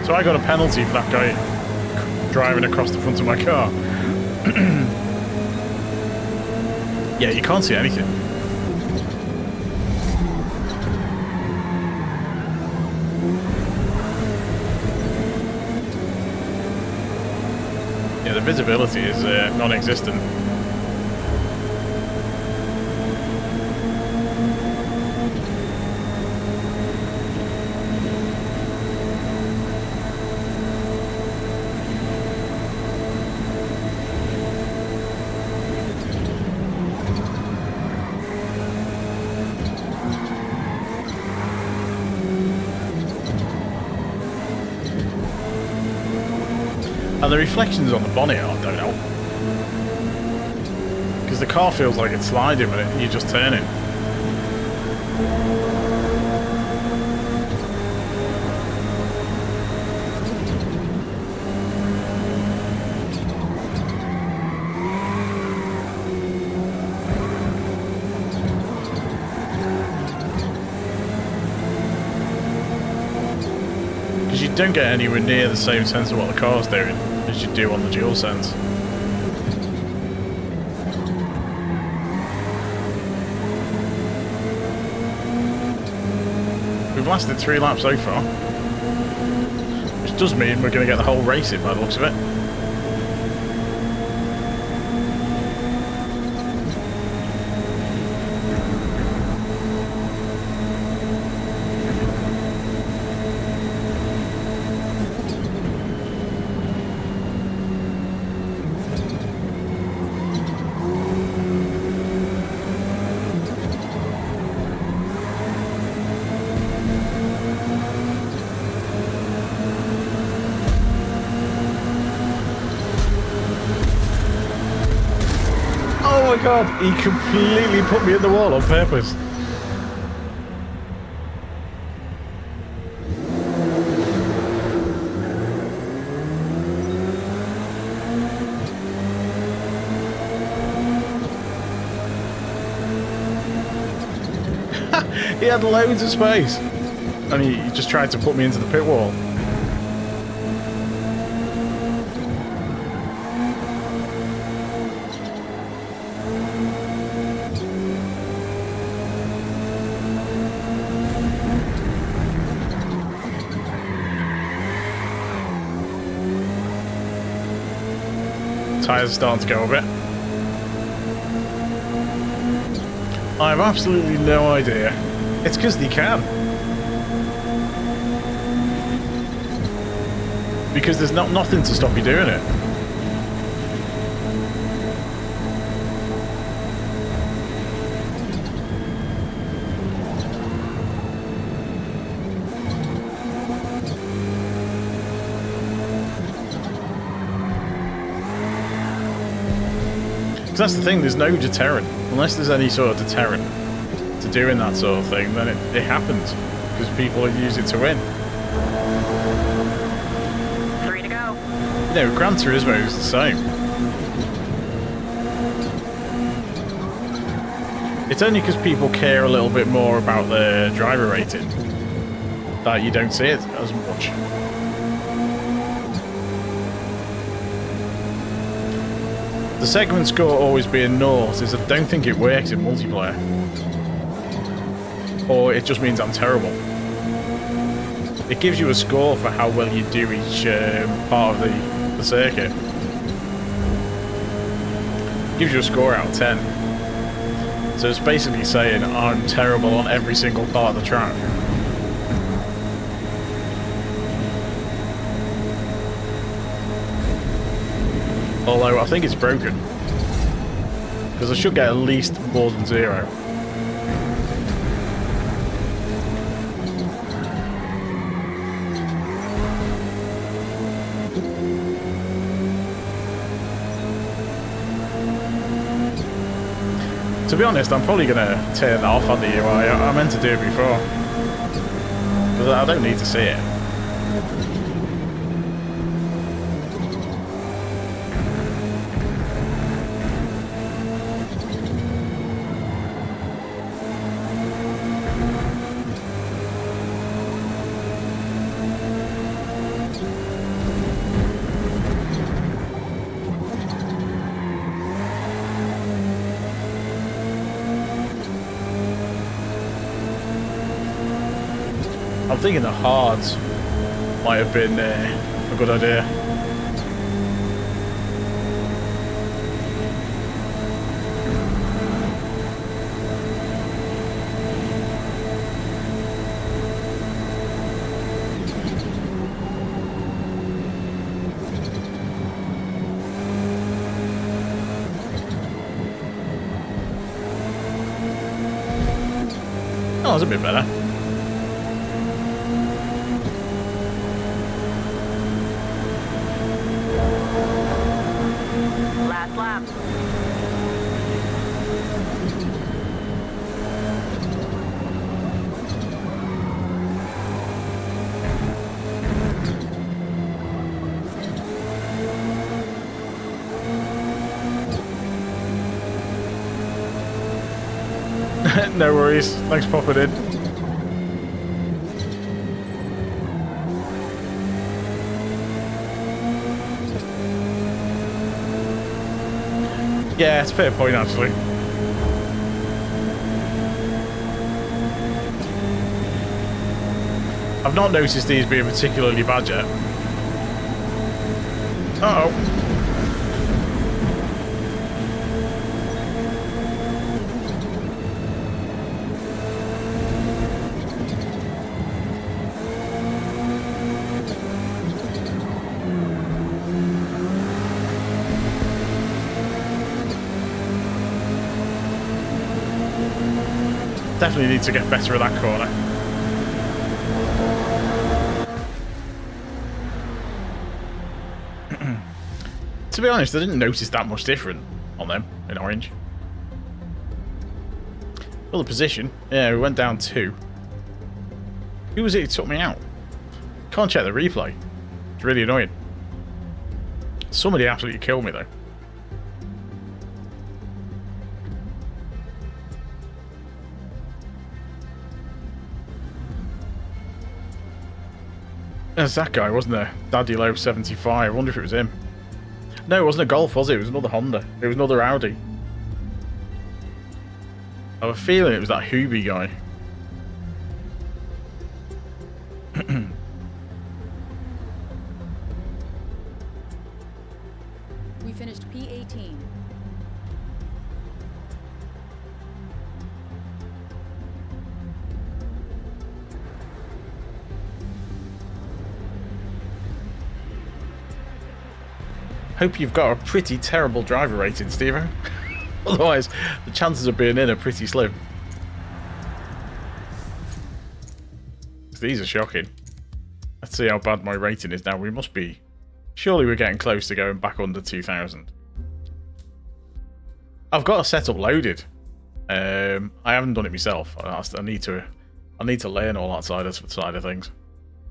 So So I got a penalty for that guy driving across the front of my car. Yeah, you can't see anything. Yeah, the visibility is non-existent. And the reflections on the bonnet, I don't know. Because the car feels like it's sliding when you're just turning. Because you don't get anywhere near the same sense of what the car's doing as you do on the DualSense. We've lasted 3 laps so far, which does mean we're going to get the whole race in by the looks of it. Oh my god, he completely put me in the wall on purpose. He had loads of space. And he just tried to put me into the pit wall. Tyres are starting to go a bit. I have absolutely no idea. It's because they can. Because there's nothing to stop you doing it. Because that's the thing, there's no deterrent. Unless there's any sort of deterrent to doing that sort of thing, then it happens. Because people use it to win. 3 to go. You know, Gran Turismo is the same. It's only because people care a little bit more about their driver rating that you don't see it as much. The segment score always being naught is I don't think it works in multiplayer. Or it just means I'm terrible. It gives you a score for how well you do each part of the circuit. It gives you a score out of 10. So it's basically saying I'm terrible on every single part of the track. Although I think it's broken. Because I should get at least more than 0. To be honest, I'm probably going to turn that off on the UI. I meant to do it before. Because I don't need to see it. thinking the hards might have been a good idea. Oh, that's a bit better. Last lap. No worries. Thanks for popping in. Yeah, it's a fair point, actually. I've not noticed these being particularly bad yet. Uh-oh. Definitely need to get better at that corner. To be honest, I didn't notice that much different on them in orange. Well, the position. Yeah, we went down 2. Who was it who took me out? Can't check the replay. It's really annoying. Somebody absolutely killed me, though. There's that guy, wasn't there? Daddy Low 75. I wonder if it was him. No, it wasn't a Golf, was it? It was another Honda. It was another Audi. I have a feeling it was that Hoobie guy. We finished P18. Hope you've got a pretty terrible driver rating, Steve-O. Otherwise, the chances of being in are pretty slim. These are shocking. Let's see how bad my rating is now. We must be... Surely we're getting close to going back under 2,000. I've got a setup loaded. I haven't done it myself. I need to learn all that side of things.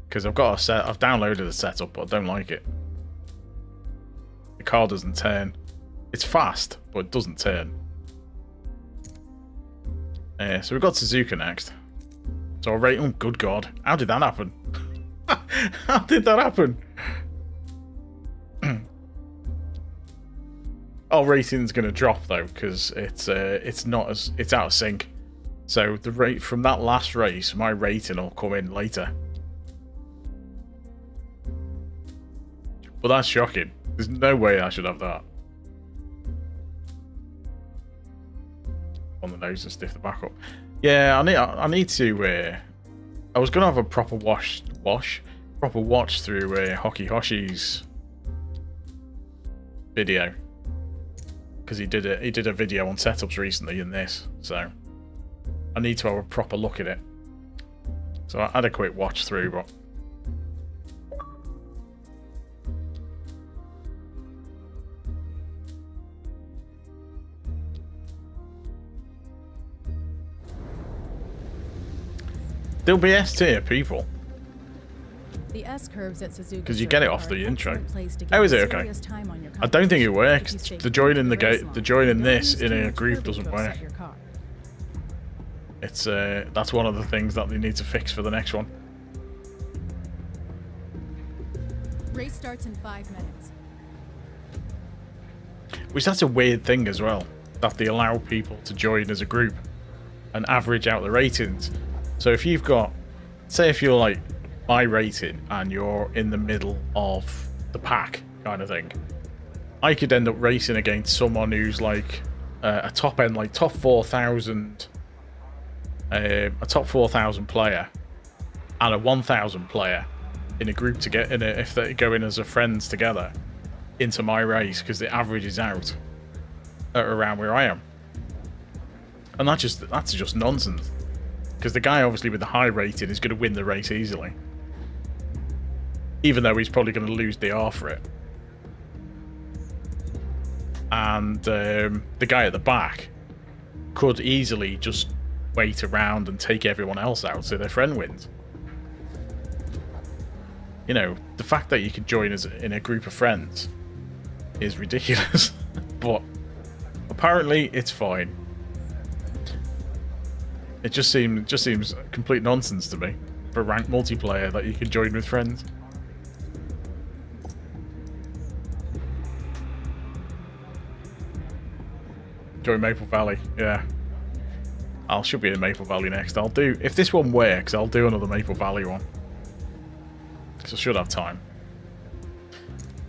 Because I've downloaded a setup, but I don't like it. The car doesn't turn. It's fast, but it doesn't turn. So we've got Suzuka next. So I'll rate... Oh, good God. How did that happen? How did that happen? Our rating's going to drop, though, because it's out of sync. So the rate from that last race, my rating will come in later. But that's shocking. There's no way I should have that. On the nose and stiff the back up. Yeah, I need to. I was gonna have a proper watch through Hockey Hoshi's video, because he did a video on setups recently in this, so I need to have a proper look at it. So I had a quick watch through, but. There'll be S tier people. The S curves at Suzuka because you get it off the intro. How is it okay? I don't think it works. The joining this in a group doesn't work. It's that's one of the things that they need to fix for the next one. Race starts in 5 minutes. Which that's a weird thing as well, that they allow people to join as a group and average out the ratings. So if you've got say if you're like my rating and you're in the middle of the pack kind of thing, I could end up racing against someone who's like a top end, like top 4,000, a top 4,000 player, and a 1,000 player in a group to get in if they go in as a friends together into my race, because the average is out at around where I am, and that's just nonsense. Because the guy obviously with the high rating is going to win the race easily, even though he's probably going to lose the R for it. And the guy at the back could easily just wait around and take everyone else out so their friend wins. You know, the fact that you can join us in a group of friends is ridiculous. But apparently it's fine. It just seems complete nonsense to me for ranked multiplayer that you can join with friends. Join Maple Valley, yeah. I should be in Maple Valley next. If this one works, I'll do another Maple Valley one. Because I should have time.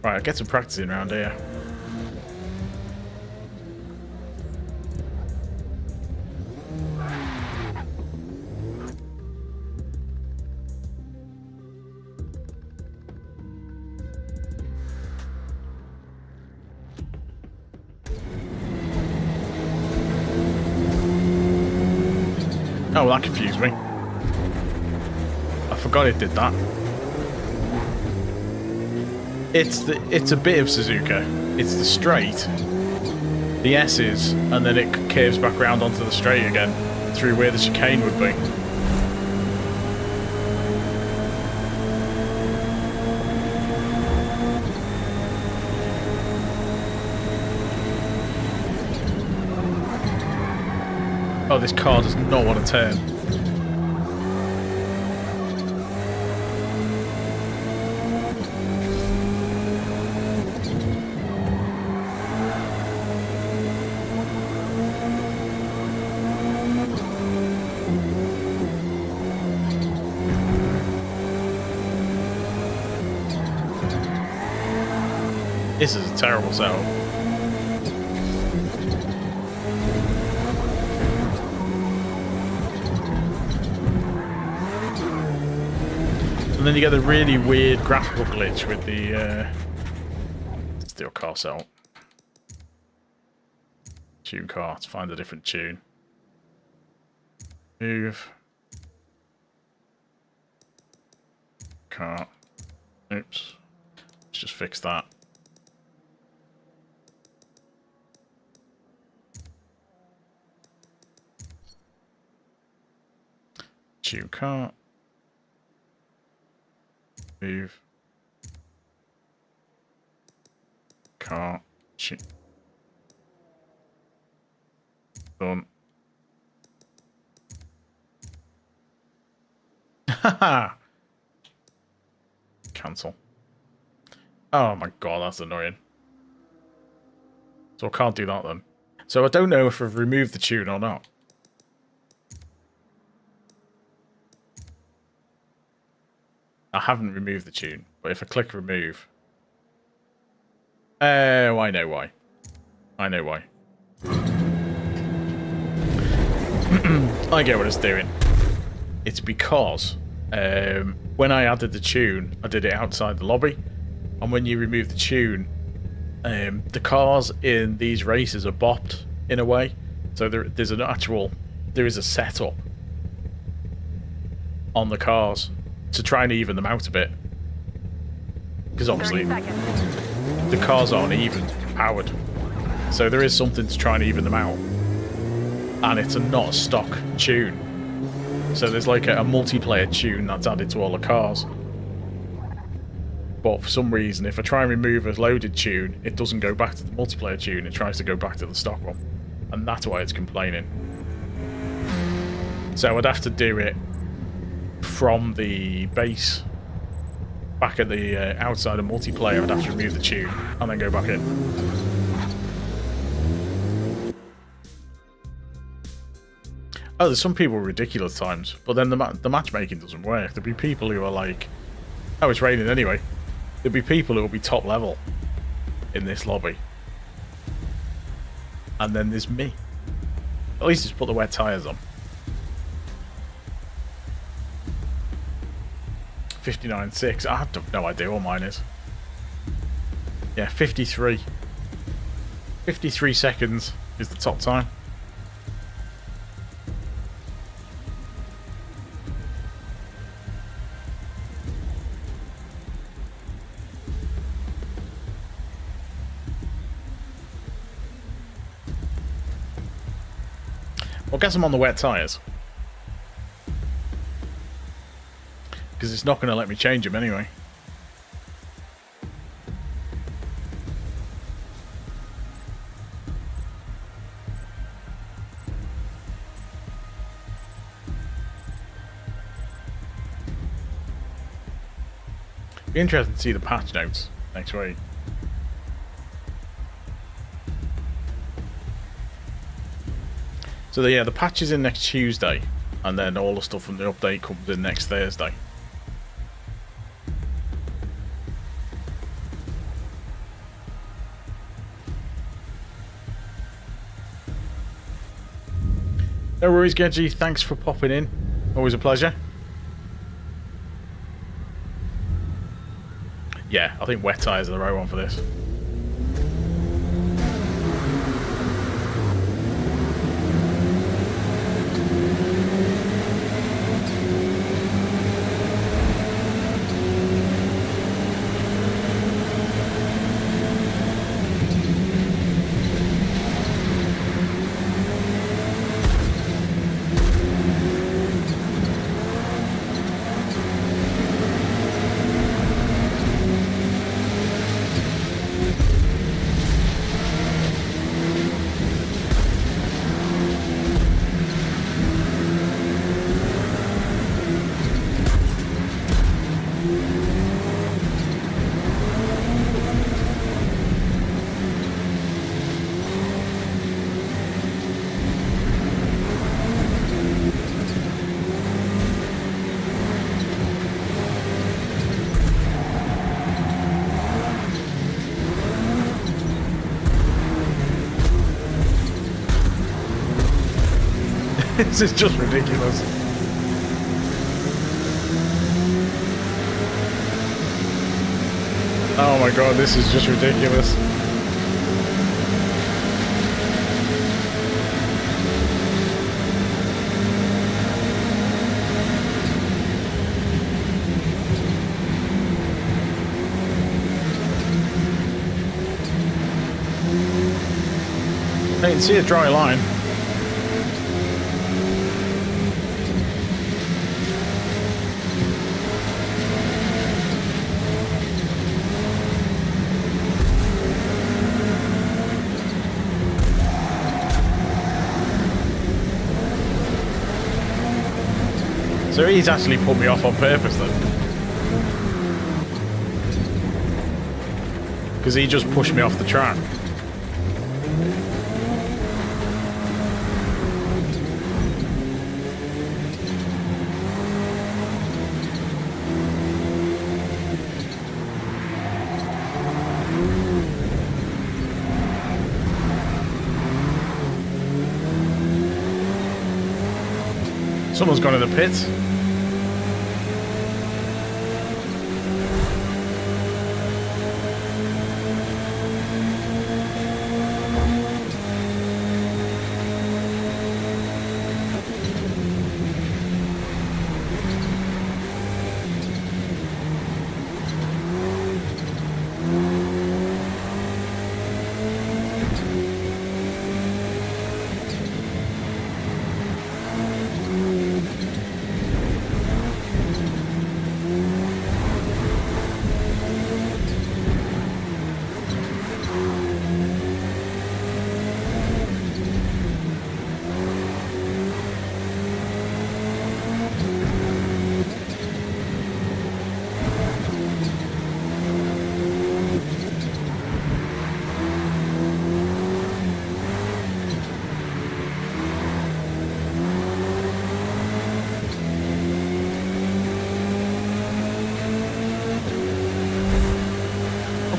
Right, I'll get some practicing around here. Oh, that confused me. I forgot it did that. It's a bit of Suzuka. It's the straight, the S's, and then it curves back around onto the straight again through where the chicane would be. Oh, this car does not want to turn. This is a terrible setup. And then you get the really weird graphical glitch with the steel car setup. Tune car, to find a different tune. Move. Car. Oops. Let's just fix that. Tune car. Move. Car. Done. Haha. Cancel. Oh my god, that's annoying. So I can't do that then. So I don't know if I've removed the tune or not. I haven't removed the tune, but if I click remove... Oh, I know why. I know why. I get what it's doing. It's because when I added the tune, I did it outside the lobby. And when you remove the tune, the cars in these races are bopped in a way. So there is a setup on the cars to try and even them out a bit. Because obviously the cars aren't even powered. So there is something to try and even them out. And it's not a stock tune. So there's like a multiplayer tune that's added to all the cars. But for some reason, if I try and remove a loaded tune, it doesn't go back to the multiplayer tune, it tries to go back to the stock one. And that's why it's complaining. So I'd have to do it from the base, back at the outside of multiplayer. I'd have to remove the tune and then go back in. Oh, there's some people with ridiculous times, but then the matchmaking doesn't work. There'll be people who are like, oh, it's raining anyway. There'll be people who will be top level in this lobby. And then there's me. At least just put the wet tyres on. 59.6. I have no idea what mine is. Yeah, 53. 53 seconds is the top time. Well, guess I'm on the wet tyres. Because it's not going to let me change them anyway. Be interesting to see the patch notes next week. So yeah, the patch is in next Tuesday, and then all the stuff from the update comes in next Thursday. No worries, Gedgy. Thanks for popping in. Always a pleasure. Yeah, I think wet tyres are the right one for this. This is just ridiculous. Oh my god, this is just ridiculous. I can see a dry line. So he's actually put me off on purpose then. Because he just pushed me off the track. Someone's gone in the pits.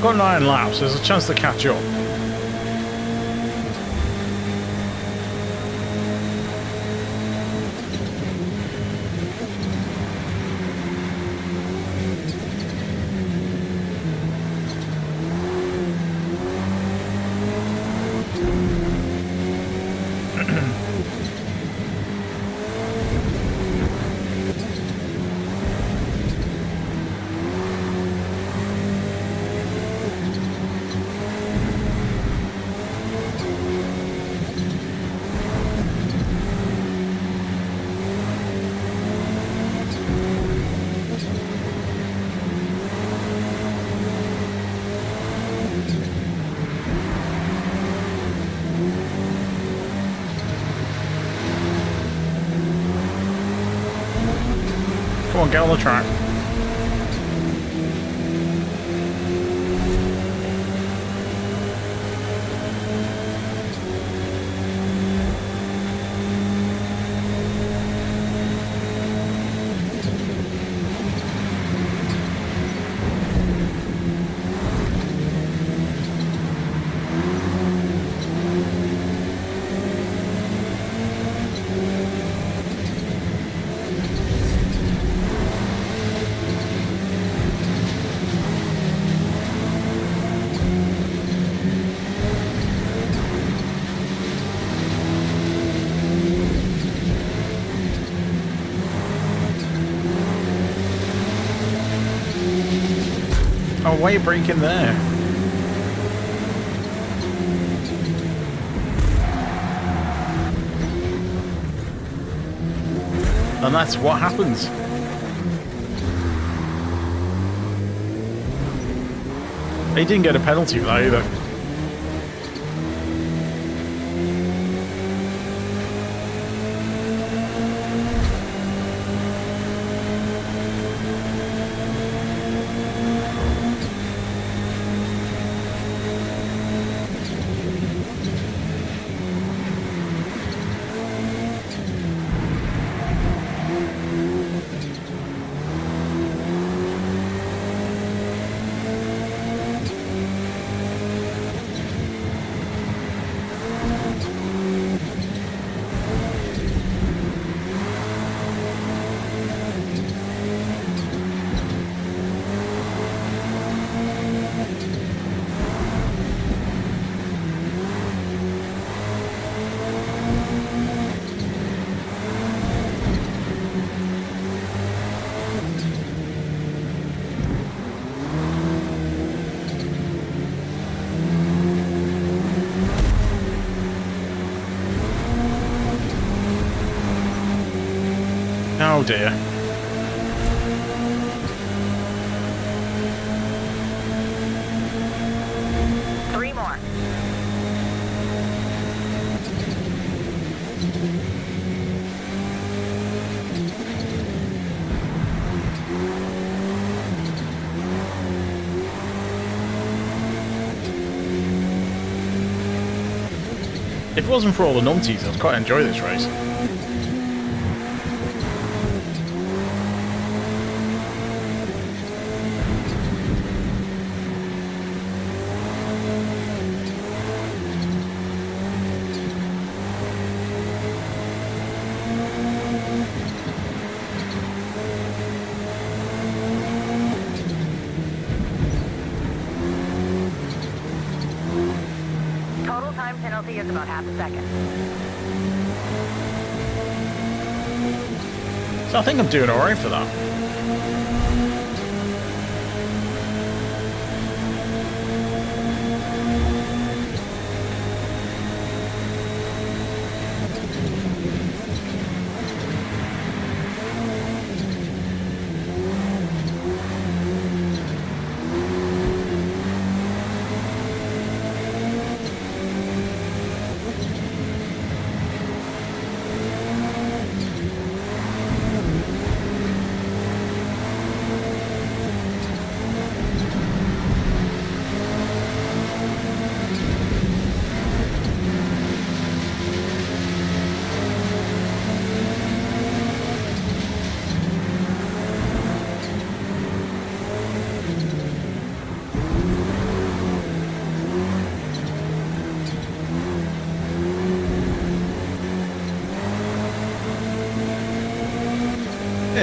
got 9 laps. There's a chance to catch up. Come on, get on the track. Oh, why are you braking there? And that's what happens. They didn't get a penalty for that either. Oh dear. Three more. If it wasn't for all the numpties, I'd quite enjoy this race. Total time penalty is about half a second. So I think I'm doing alright for that.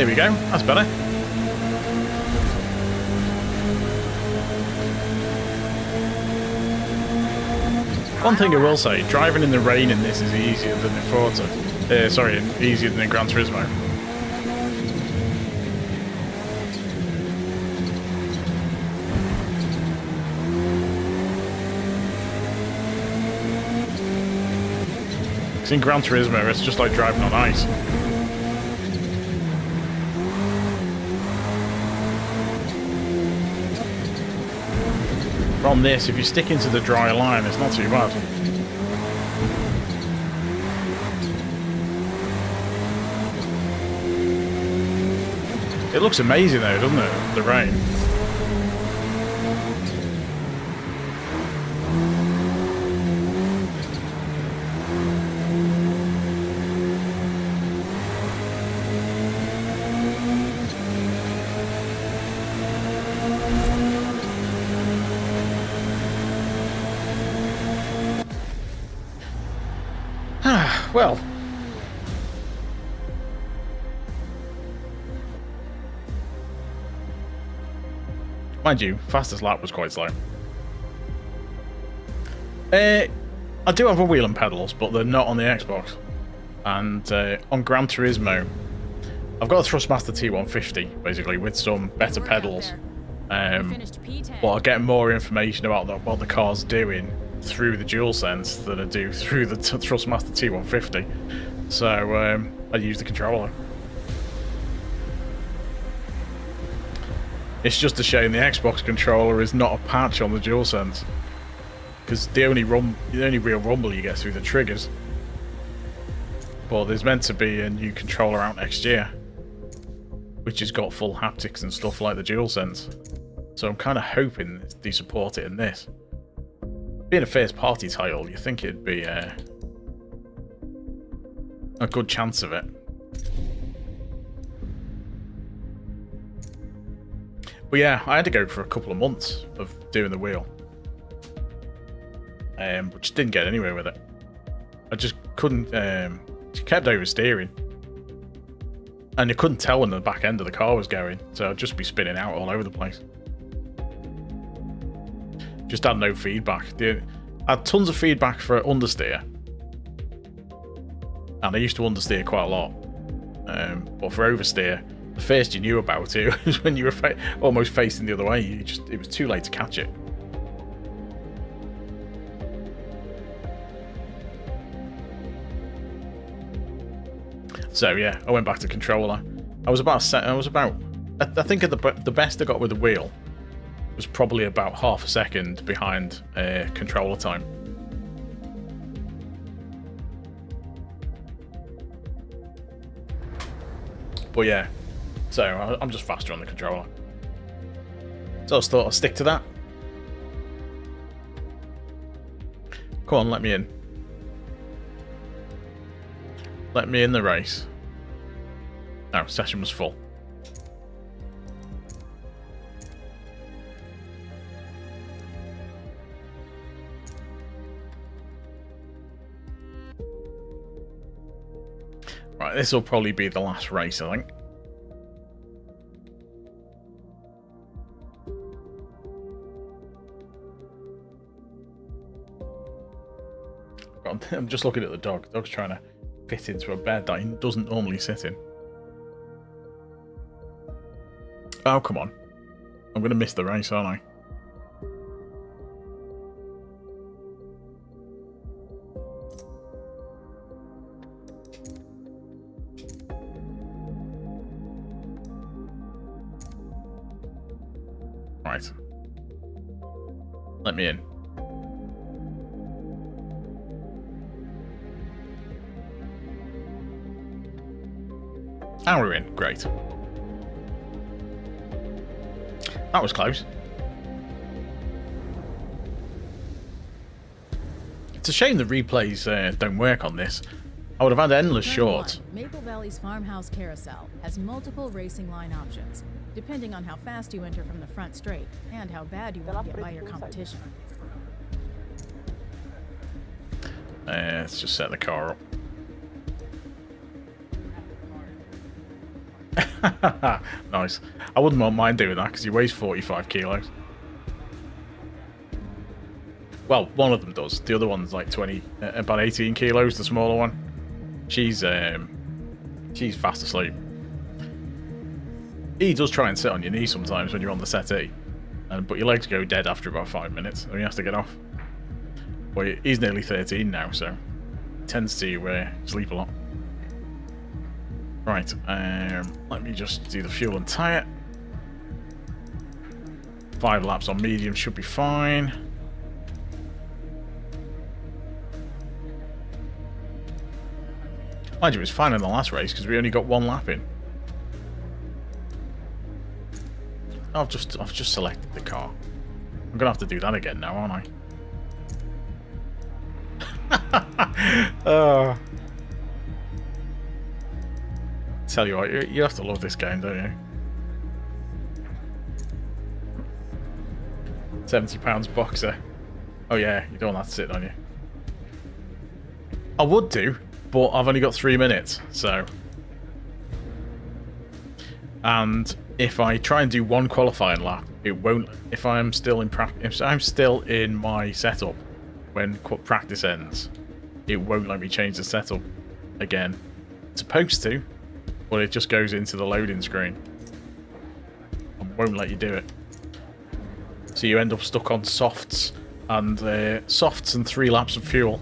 There we go. That's better. One thing I will say, driving in the rain in this is easier than in Forza. Easier than in Gran Turismo. Because in Gran Turismo, it's just like driving on ice. From this, if you stick into the dry line, it's not too bad. It looks amazing though, doesn't it? The rain. Well, mind you, fastest lap was quite slow. I do have a wheel and pedals, but they're not on the Xbox. And on Gran Turismo, I've got a Thrustmaster T150, basically, with some better pedals. But I get more information about what the car's doing through the DualSense than I do through the Thrustmaster T150. So I use the controller. It's just a shame the Xbox controller is not a patch on the DualSense, because the only real rumble you get through the triggers. But there's meant to be a new controller out next year, which has got full haptics and stuff like the DualSense. So I'm kind of hoping they support it in this. Being a first-party title, you think it'd be a good chance of it. But yeah, I had to go for a couple of months of doing the wheel, which didn't get anywhere with it. I just couldn't. Kept oversteering, and you couldn't tell when the back end of the car was going, so I'd just be spinning out all over the place. Just had no feedback. I had tons of feedback for understeer, and I used to understeer quite a lot. But for oversteer, the first you knew about it was when you were almost facing the other way. It was too late to catch it. So yeah, I went back to controller. I think at the best I got with the wheel was probably about half a second behind controller time. But yeah, so I'm just faster on the controller. So I just thought I'd stick to that. Come on, let me in. Let me in the race. No, session was full. Right, this will probably be the last race, I think. I'm just looking at the dog. The dog's trying to fit into a bed that he doesn't normally sit in. Oh, come on. I'm going to miss the race, aren't I? Right. Let me in. And we're in. Great. That was close. It's a shame the replays don't work on this. I would have had endless shorts. Maple Valley's Farmhouse Carousel has multiple racing line options, depending on how fast you enter from the front straight and how bad you want to get by your competition. Let's just set the car up. Nice. I wouldn't mind doing that because he weighs 45 kilos. Well, one of them does. The other one's like about 18 kilos, the smaller one. She's fast asleep. He does try and sit on your knee sometimes when you're on the settee, but your legs go dead after about 5 minutes, and he has to get off. But he's nearly 13 now, so he tends to sleep a lot. Right, let me just do the fuel and tyre. 5 laps on medium should be fine. Mind you, it was fine in the last race because we only got 1 lap in. I've just selected the car. I'm gonna have to do that again now, aren't I? Tell you what, you have to love this game, don't you? £70 boxer. Oh yeah, you don't have to sit on you. I would do, but I've only got 3 minutes, so. And if I try and do 1 qualifying lap, it won't. If I'm still in my setup when practice ends, it won't let me change the setup again. It's supposed to, but it just goes into the loading screen and won't let you do it. So you end up stuck on softs and 3 laps of fuel.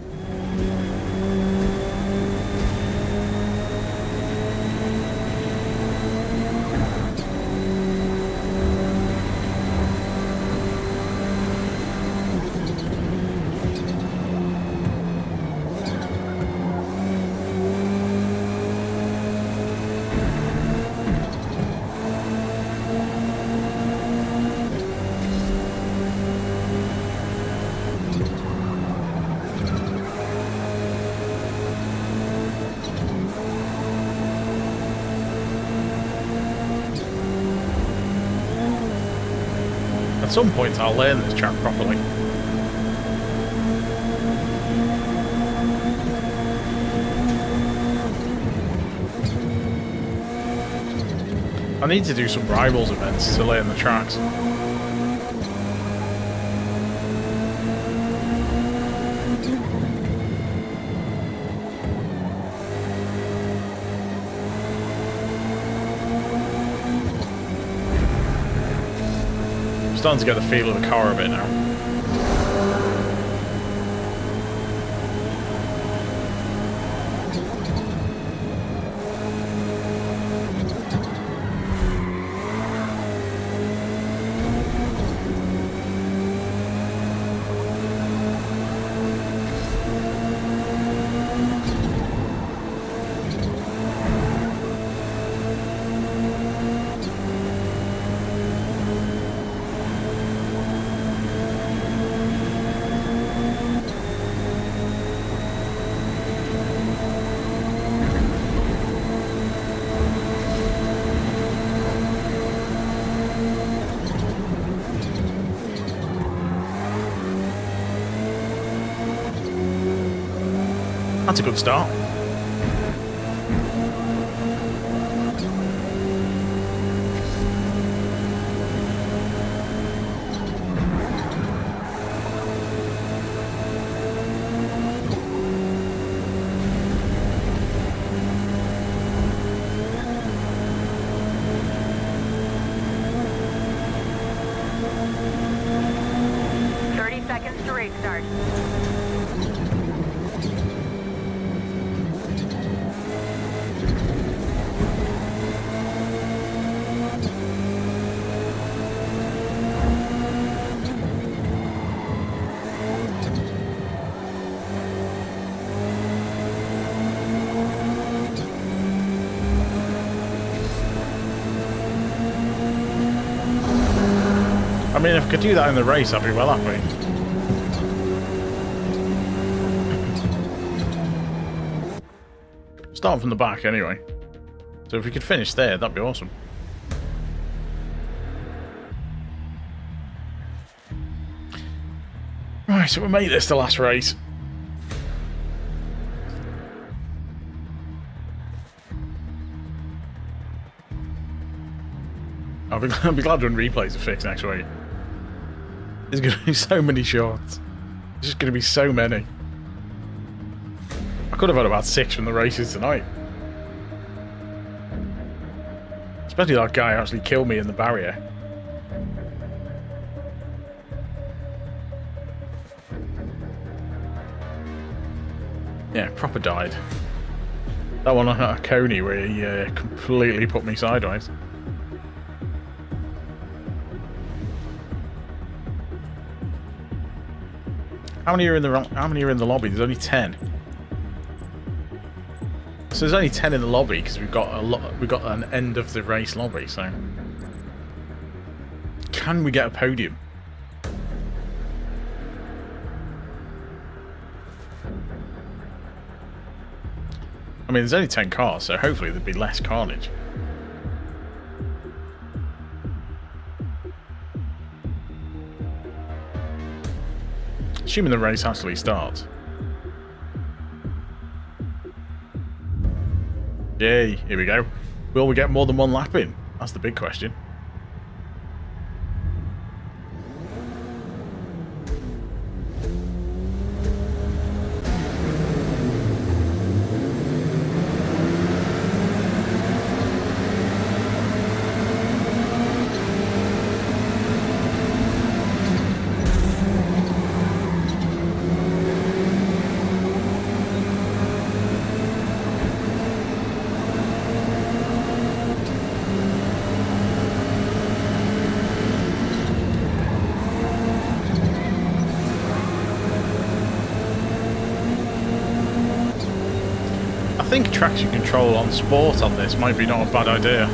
At some point I'll learn this track properly. I need to do some rivals events to learn the tracks. Starting to get the feel of the car a bit now. That's a good start. I mean, if I could do that in the race, I'd be well happy. Starting from the back, anyway. So if we could finish there, that'd be awesome. Right, so we made this the last race. I'll be glad when replays are fixed next week. There's going to be so many shots. There's just going to be so many. I could have had about 6 from the races tonight. Especially that guy who actually killed me in the barrier. Yeah, proper died. That one on Coney where he completely put me sideways. How many are in the lobby? There's only 10. So there's only 10 in the lobby because we've got an end of the race lobby. So can we get a podium? I mean, there's only 10 cars, so hopefully there'd be less carnage. Assuming the race actually starts. Yay, here we go. Will we get more than one lap in? That's the big question. I think traction control on sport on this might be not a bad idea.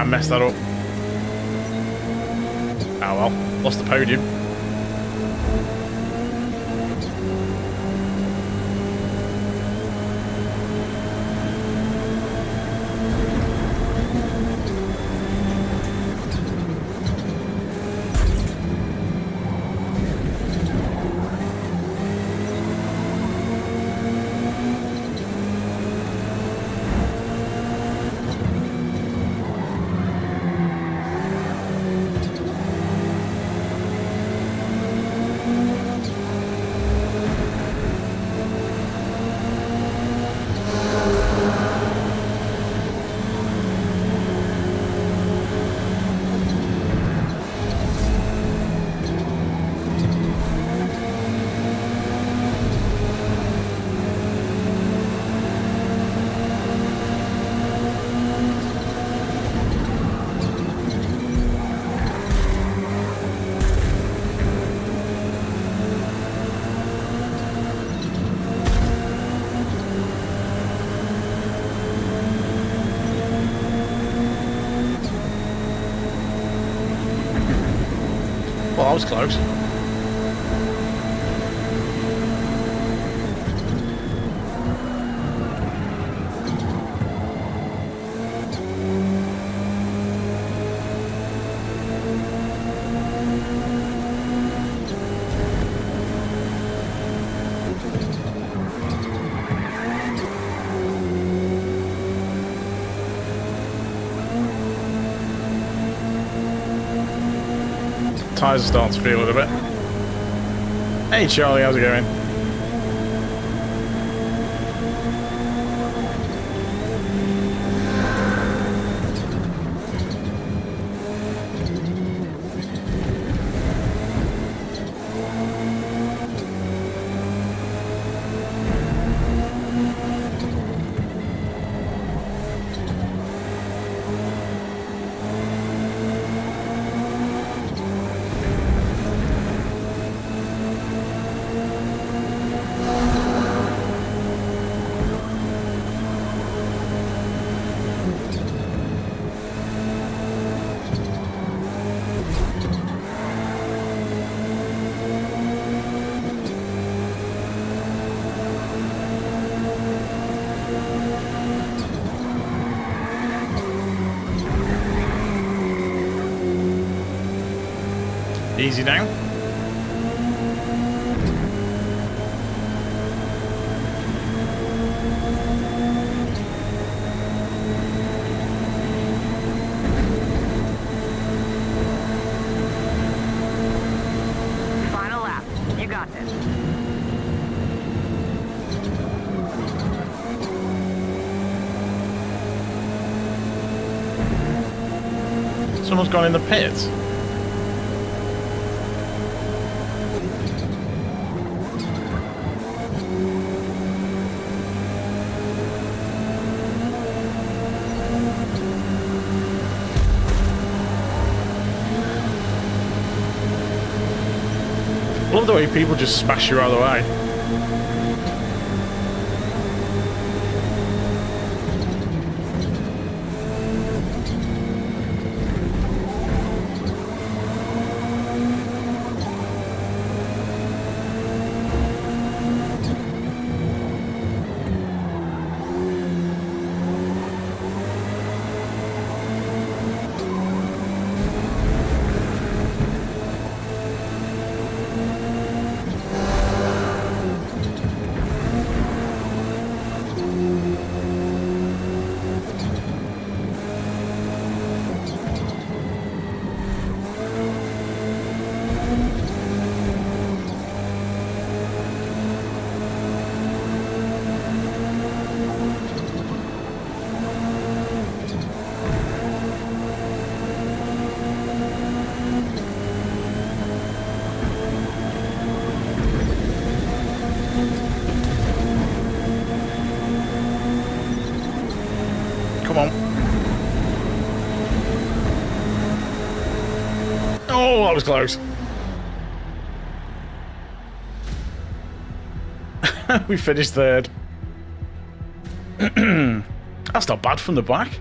I messed that up. Oh well, lost the podium. Well, that was close. Tyres are starting to feel it a bit. Hey Charlie, how's it going? Easy now. Final lap. You got this. Someone's gone in the pits. I love the way people just smash you out of the way. Come on. Oh, that was close. We finished third. That's not bad from the back.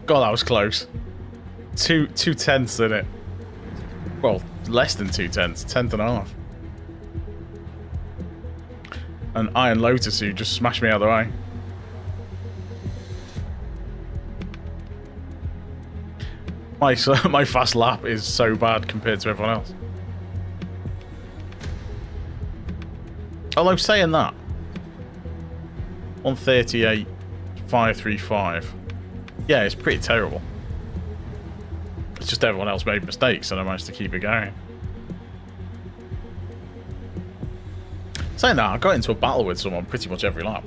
God, that was close. Two tenths in it. Well, less than 2/10, tenth and a half. And Iron Lotus who just smashed me out of the way. My fast lap is so bad compared to everyone else. Although saying that, 1:38.535. Yeah, it's pretty terrible. It's just everyone else made mistakes and I managed to keep it going. Saying that, I got into a battle with someone pretty much every lap.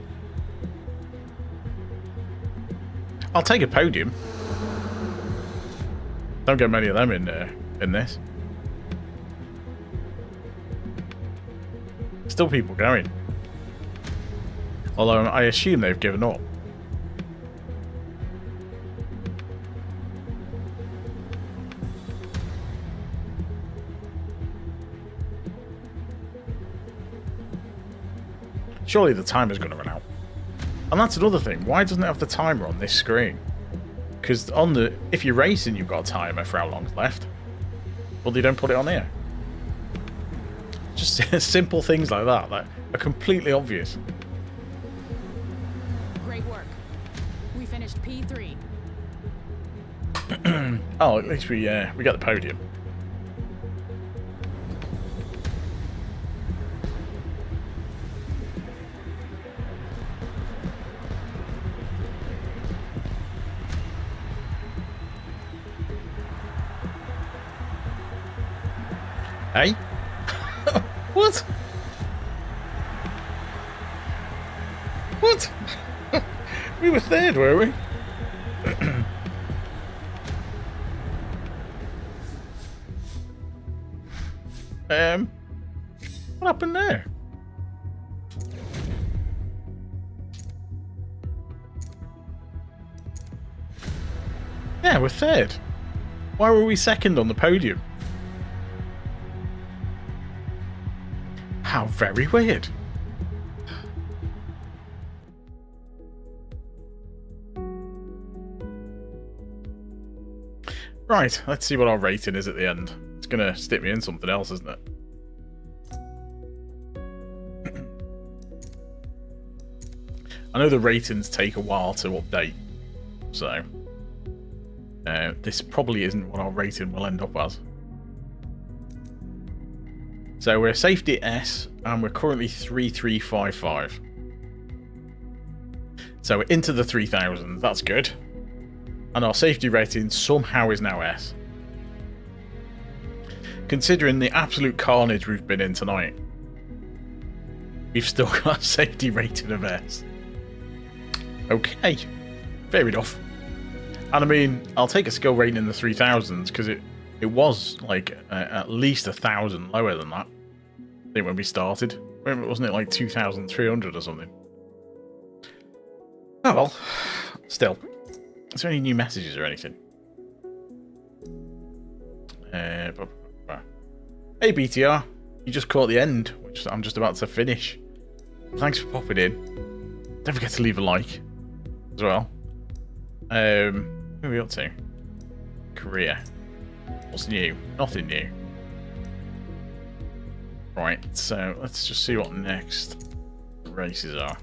I'll take a podium. Don't get many of them in this. Still people going. Although I assume they've given up. Surely the timer's going to run out. And that's another thing. Why doesn't it have the timer on this screen? Because on the, if you're racing, you've got a timer for how long's left. Well, they don't put it on here. Just simple things like that are completely obvious. Great work. We finished P3. Oh, at least we got the podium. Hey? What? What? We were third, were we? What happened there? Yeah, we're third. Why were we second on the podium? How very weird. Right, let's see what our rating is at the end. It's gonna stick me in something else, isn't it? I know the ratings take a while to update, so this probably isn't what our rating will end up as. So we're safety S, and we're currently 3355. So we're into the 3000, that's good. And our safety rating somehow is now S. Considering the absolute carnage we've been in tonight, we've still got a safety rating of S. Okay, fair enough. And I mean, I'll take a skill rating in the 3000s, because it was like at least 1,000 lower than that. I think when we started. Wasn't it like 2,300 or something? Oh well. Still. Is there any new messages or anything? Hey BTR. You just caught the end, which I'm just about to finish. Thanks for popping in. Don't forget to leave a like as well. Who are we up to? Career. What's new? Nothing new. Right, so let's just see what next races are.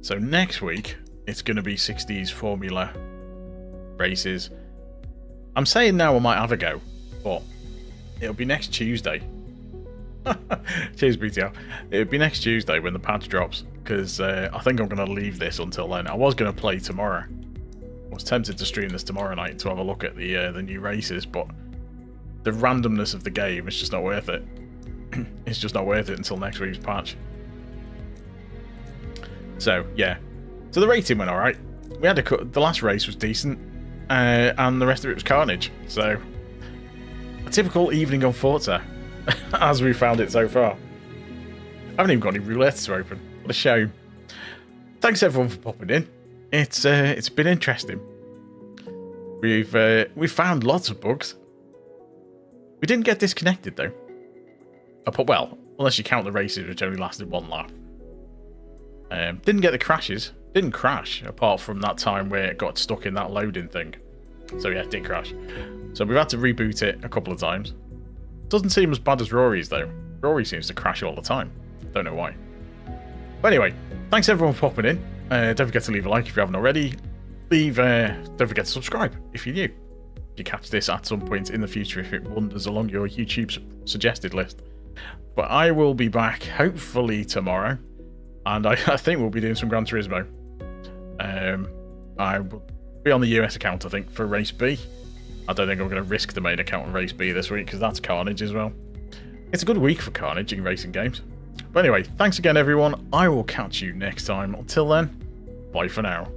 So next week, it's going to be 60s Formula races. I'm saying now I might have a go, but it'll be next Tuesday. Cheers, BTR. It'll be next Tuesday when the patch drops, because I think I'm going to leave this until then. I was going to play tomorrow. I was tempted to stream this tomorrow night to have a look at the new races, but the randomness of the game is just not worth it. It's just not worth it until next week's patch. So yeah, so the rating went all right. We had the last race was decent, and the rest of it was carnage. So a typical evening on Forza, as we found it so far. I haven't even got any roulettes to open. What a shame. Thanks everyone for popping in. It's been interesting. We've found lots of bugs. We didn't get disconnected though. Well, Unless you count the races, which only lasted 1 lap. Didn't get the crashes. Didn't crash, apart from that time where it got stuck in that loading thing. So yeah, it did crash. So we've had to reboot it a couple of times. Doesn't seem as bad as Rory's though. Rory seems to crash all the time. Don't know why. But anyway, thanks everyone for popping in. Don't forget to leave a like if you haven't already. Don't forget to subscribe if you're new. You catch this at some point in the future if it wanders along your YouTube suggested list. But I will be back hopefully tomorrow, and I think we'll be doing some Gran Turismo. I will be on the US account, I think, for Race B. I don't think I'm going to risk the main account on Race B this week because that's Carnage as well. It's a good week for Carnage in racing games. But anyway, thanks again everyone. I will catch you next time. Until then, bye for now.